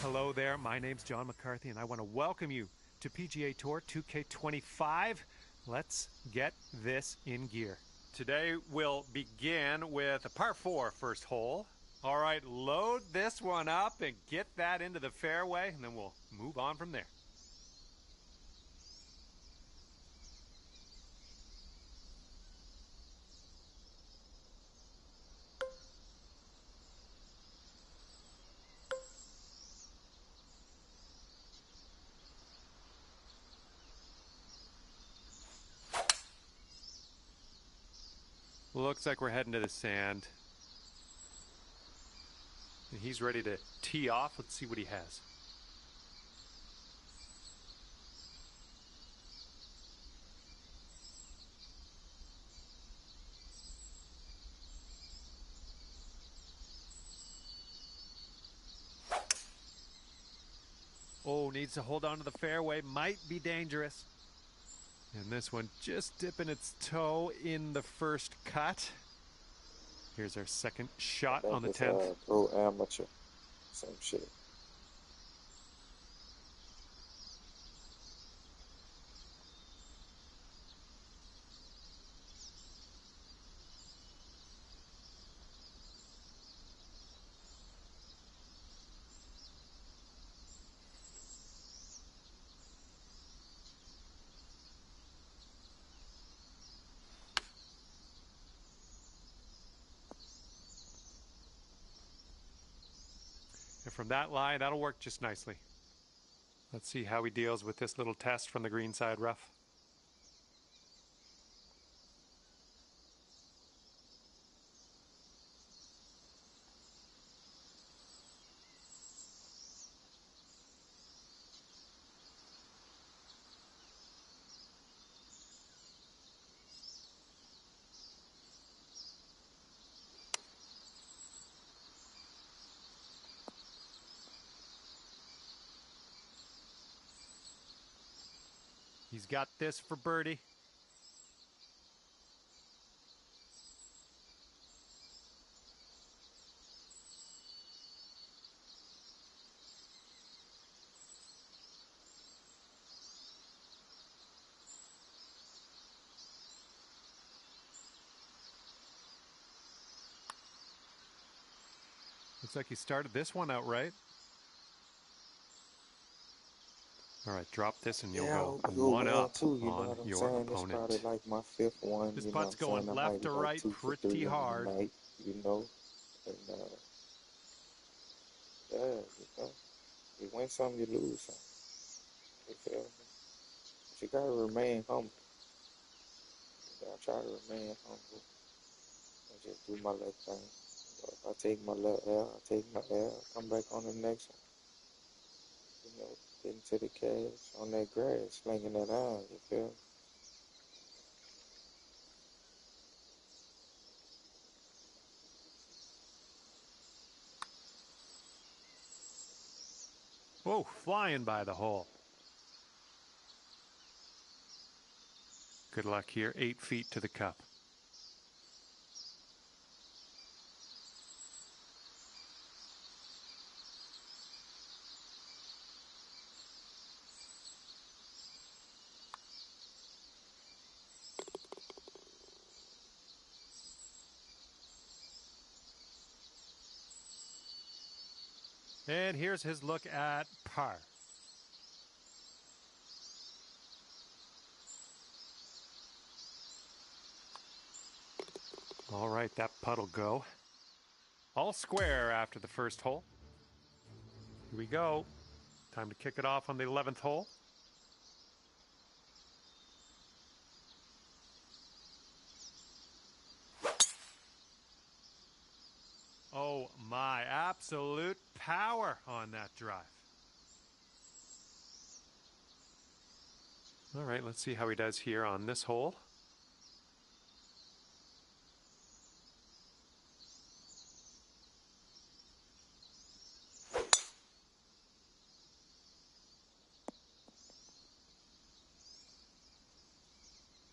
Hello there, my name's John McCarthy, and I want to welcome you to PGA Tour 2K25. Let's get this in gear. Today we'll begin with a par 4 first hole. All right, load this one up and get that into the fairway, and then we'll move on from there. Looks like we're heading to the sand. And he's ready to tee off. Let's see what he has. Oh, needs to hold on to the fairway. Might be dangerous. And this one just dipping its toe in the first cut. Here's our second shot on the 10th. Pro amateur. Same shit. And from that lie, that'll work just nicely. Let's see how he deals with this little test from the green side rough. He's got this for birdie. Looks like he started this one out right. All right, drop this and you'll go one up too, you know on what I'm your saying? opponent. It's probably like my fifth one. This You know putt's what I'm going saying? left to right pretty hard. Night, you know, and yeah, you know, you win some, you lose some. You feel me? But you gotta remain humble. You gotta try to remain humble and just do my little thing. If I take my little L, I take my L, come back on the next one. You know, getting to the cash on that grass, slinging that iron, you feel me? Whoa, flying by the hole. Good luck here, 8 feet to the cup. And here's his look at par. All right, that putt'll go. All square after the first hole. Here we go. Time to kick it off on the 11th hole. Oh my, absolute power on that drive. All right, let's see how he does here on this hole.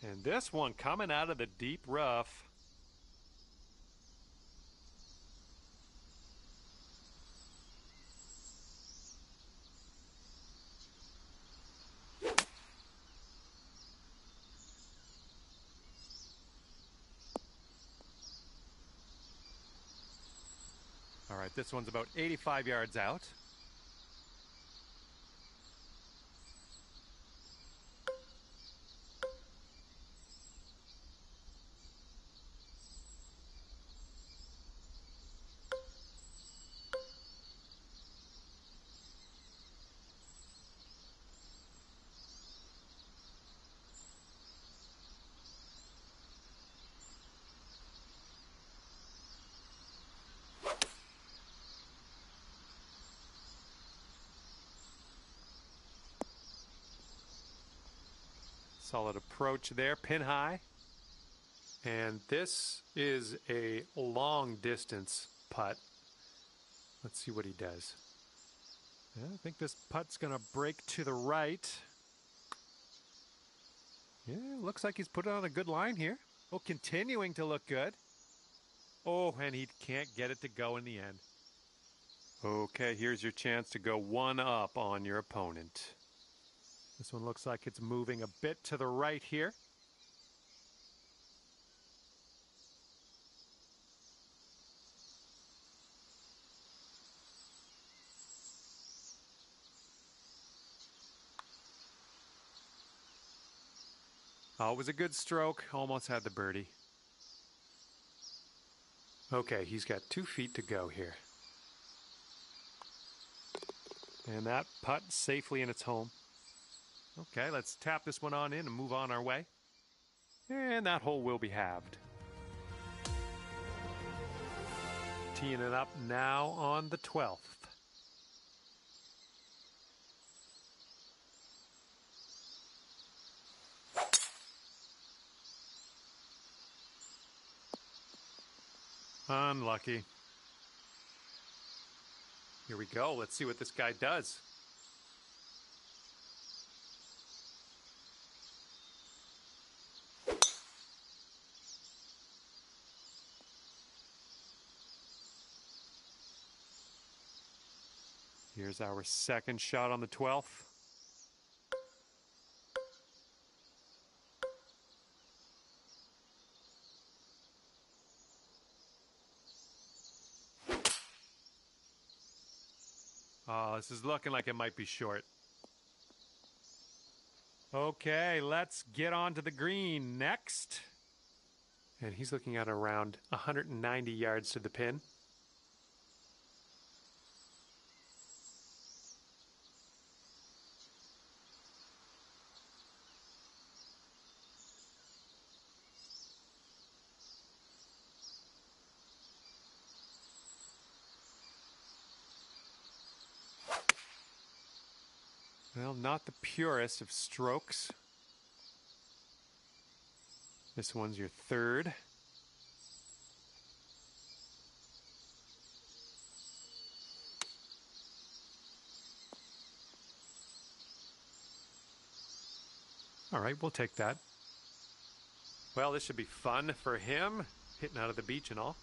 And this one coming out of the deep rough. All right, this one's about 85 yards out. Solid approach there, pin high. And this is a long distance putt. Let's see what he does. Yeah, I think this putt's going to break to the right. Yeah, looks like he's put it on a good line here. Oh, continuing to look good. Oh, and he can't get it to go in the end. Okay, here's your chance to go one up on your opponent. This one looks like it's moving a bit to the right here. Oh, it was a good stroke. Almost had the birdie. Okay, he's got 2 feet to go here. And that putt safely in its home. Okay, let's tap this one on in and move on our way. And that hole will be halved. Teeing it up now on the 12th. Unlucky. Here we go. Let's see what this guy does. Here's our second shot on the 12th. Oh, this is looking like it might be short. Okay, let's get on to the green next. And he's looking at around 190 yards to the pin. Well, not the purest of strokes. This one's your third. All right, we'll take that. Well, this should be fun for him, hitting out of the beach and all.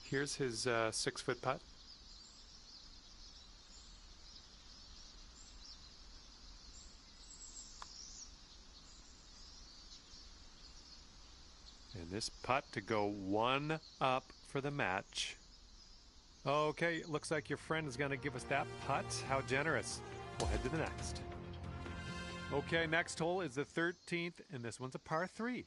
Here's his 6-foot putt. And this putt to go 1 up for the match. Okay, looks like your friend is going to give us that putt. How generous. We'll head to the next. Okay, next hole is the 13th, and this one's a par 3.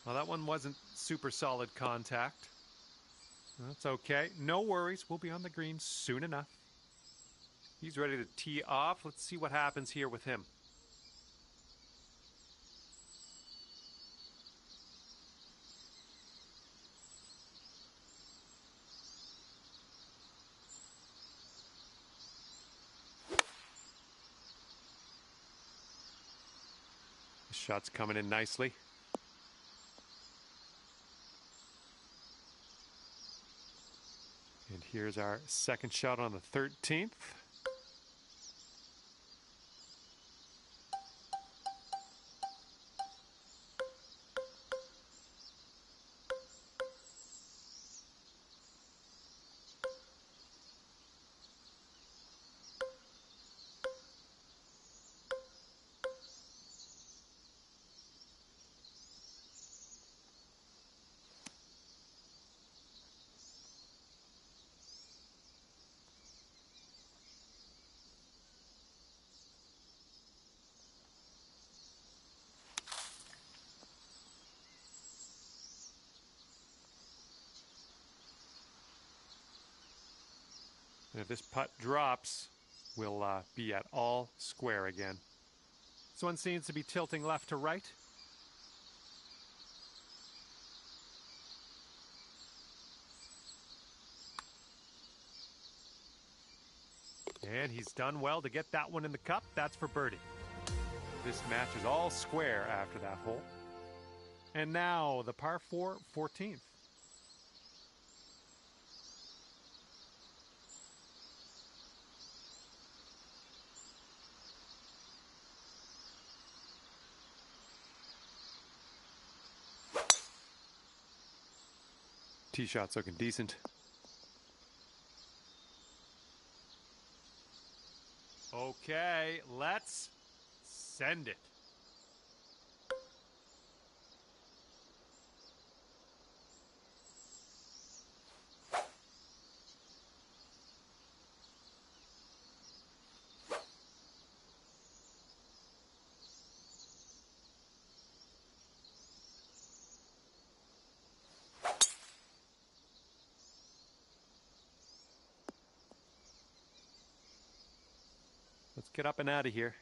Well, that one wasn't super solid contact. That's okay. No worries. We'll be on the green soon enough. He's ready to tee off. Let's see what happens here with him. The shot's coming in nicely. And here's our second shot on the 13th. And if this putt drops, we'll be at all square again. This one seems to be tilting left to right. And he's done well to get that one in the cup. That's for birdie. This match is all square after that hole. And now the par 4, 14th. Tee shot's looking decent. Okay, let's send it. Let's get up and out of here.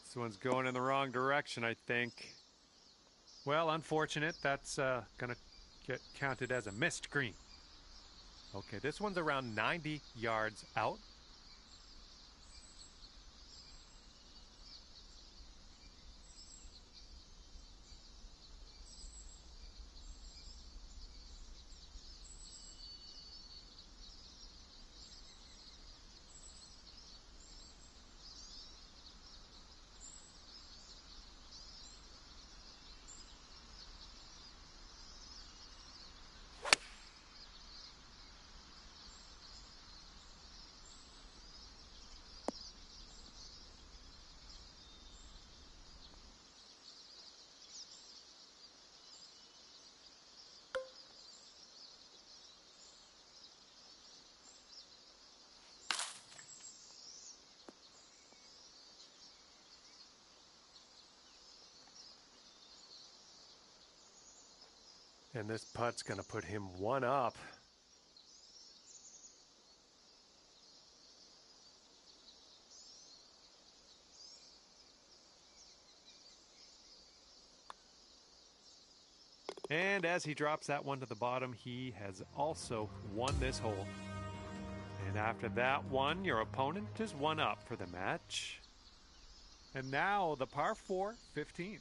This one's going in the wrong direction, I think. Well, unfortunate. That's going to get counted as a missed green. Okay, this one's around 90 yards out. And this putt's going to put him one up. And as he drops that one to the bottom, he has also won this hole. And after that one, your opponent is one up for the match. And now the par 4, 15th.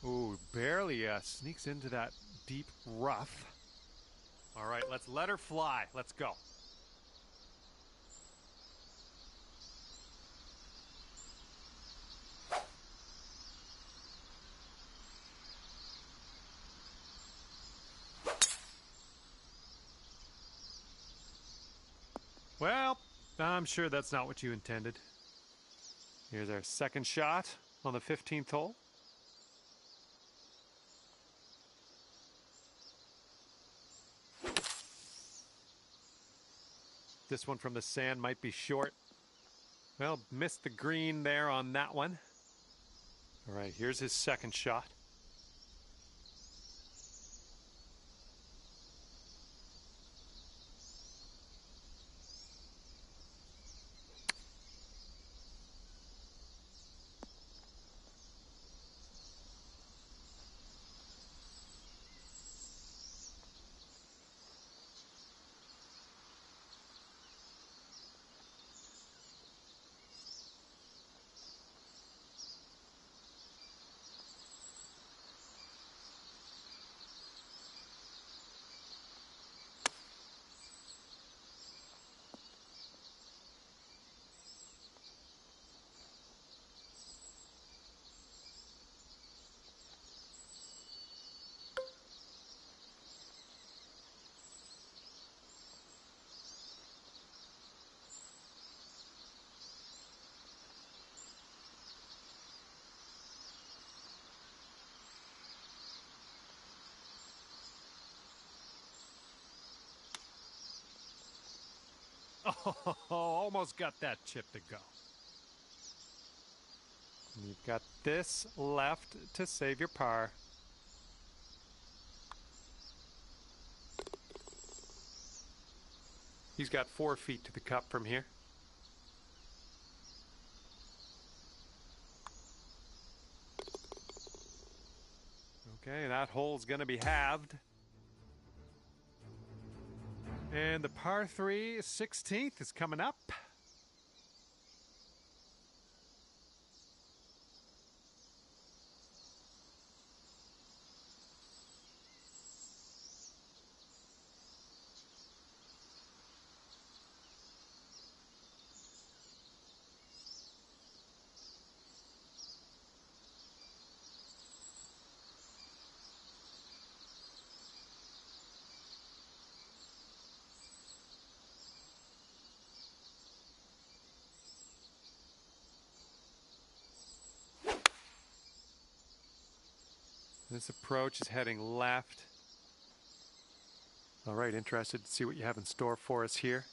Ooh, barely sneaks into that deep rough. All right, let's let her fly. Let's go. Well, I'm sure that's not what you intended. Here's our second shot on the 15th hole. This one from the sand might be short. Well, missed the green there on that one. All right, here's his second shot. Oh, almost got that chip to go. And you've got this left to save your par. He's got 4 feet to the cup from here. Okay, that hole's going to be halved. And the par 3 16th is coming up. This approach is heading left. All right, interested to see what you have in store for us here.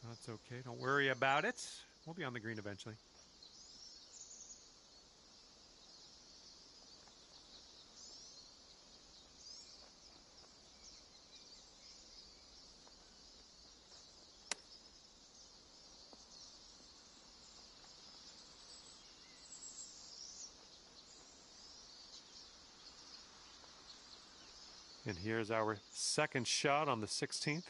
That's okay. Don't worry about it. We'll be on the green eventually. And here's our second shot on the 16th.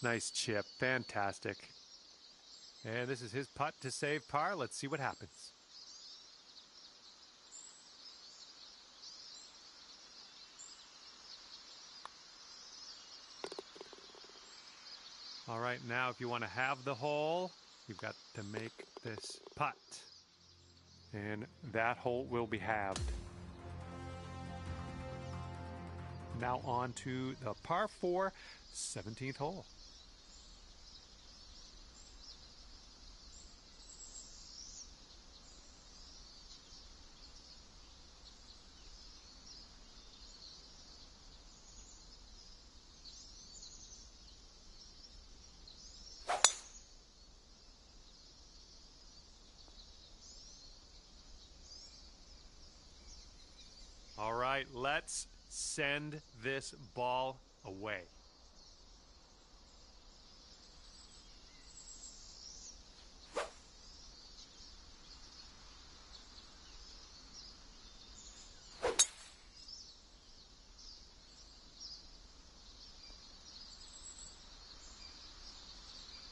Nice chip. Fantastic. And this is his putt to save par. Let's see what happens. All right, now if you want to have the hole, you've got to make this putt. And that hole will be halved. Now on to the par 4, 17th hole. All right, let's send this ball away.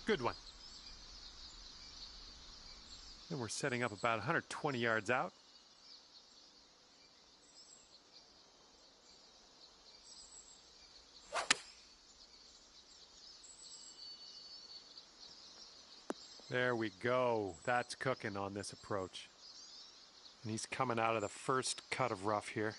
Good one. And we're setting up about 120 yards out. There we go. That's cooking on this approach. And he's coming out of the first cut of rough here.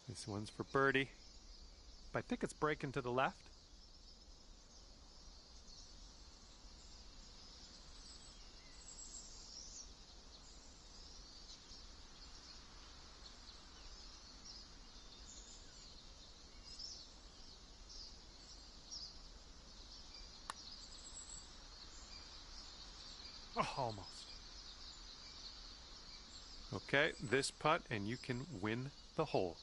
This one's for birdie. But I think it's breaking to the left. Oh, almost. Okay, this putt, and you can win the hole.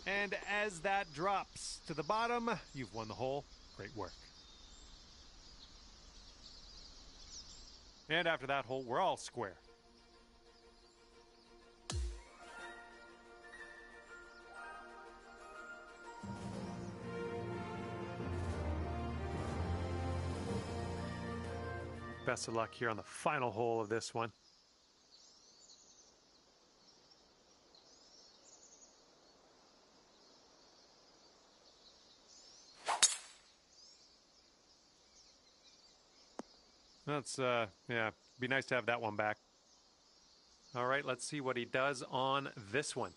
And as that drops to the bottom, you've won the hole. Great work. And after that hole, we're all square. Best of luck here on the final hole of this one. That's, yeah, be nice to have that one back. All right, let's see what he does on this one.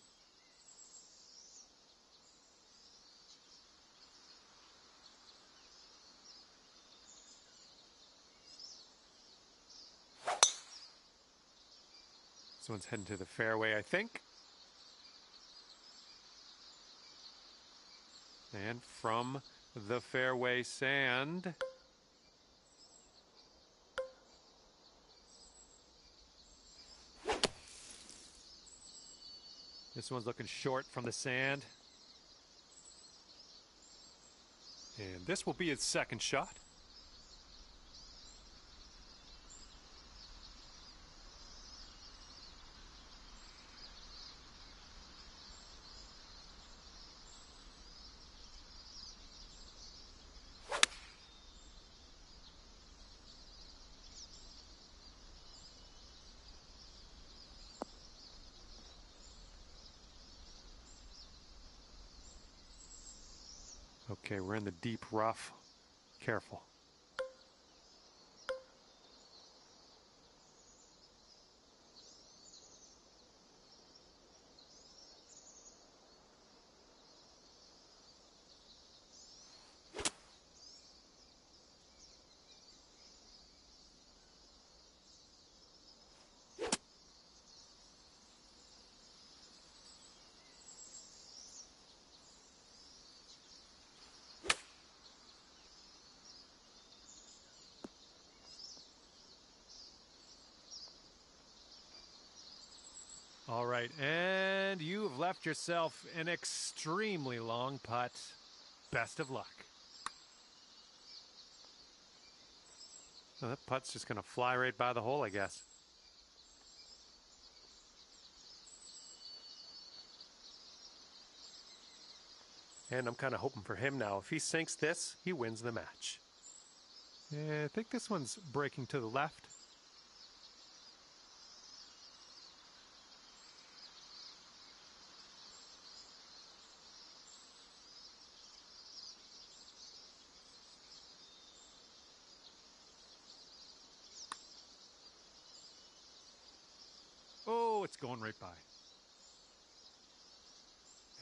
This one's heading to the fairway, I think. And from the fairway sand. This one's looking short from the sand. And this will be his second shot. Okay, we're in the deep rough. Careful. All right, and you have left yourself an extremely long putt. Best of luck. Well, that putt's just going to fly right by the hole, I guess. And I'm kind of hoping for him now. If he sinks this, he wins the match. Yeah, I think this one's breaking to the left. Oh, it's going right by.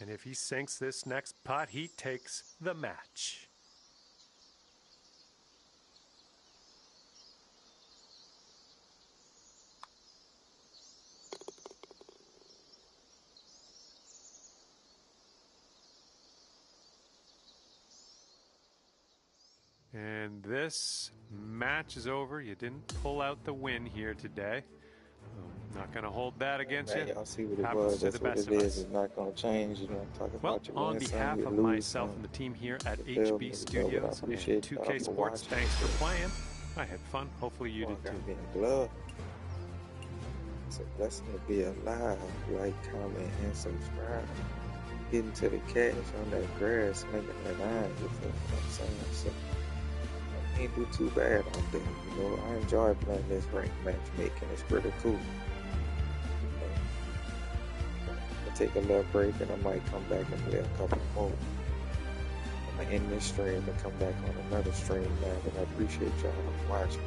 And if he sinks this next putt, he takes the match. And this match is over. You didn't pull out the win here today. I'm not going to hold that against you. Y'all see what it was. That's what it is. It's not going to change. You know, talk about your on behalf of myself and the team here at HB Studios and 2K Sports, thanks for playing. I had fun. Hopefully you did too. Glove. It's a blessing to be alive. Like, comment, and subscribe. Getting to the cash on that grass, making that iron. You know what I'm saying? So, I ain't do too bad on things. You know, I enjoy playing this ranked matchmaking. It's pretty cool. Take a little break and I might come back and play a couple more. I'm gonna end this stream and come back on another stream, man. And I appreciate y'all watching.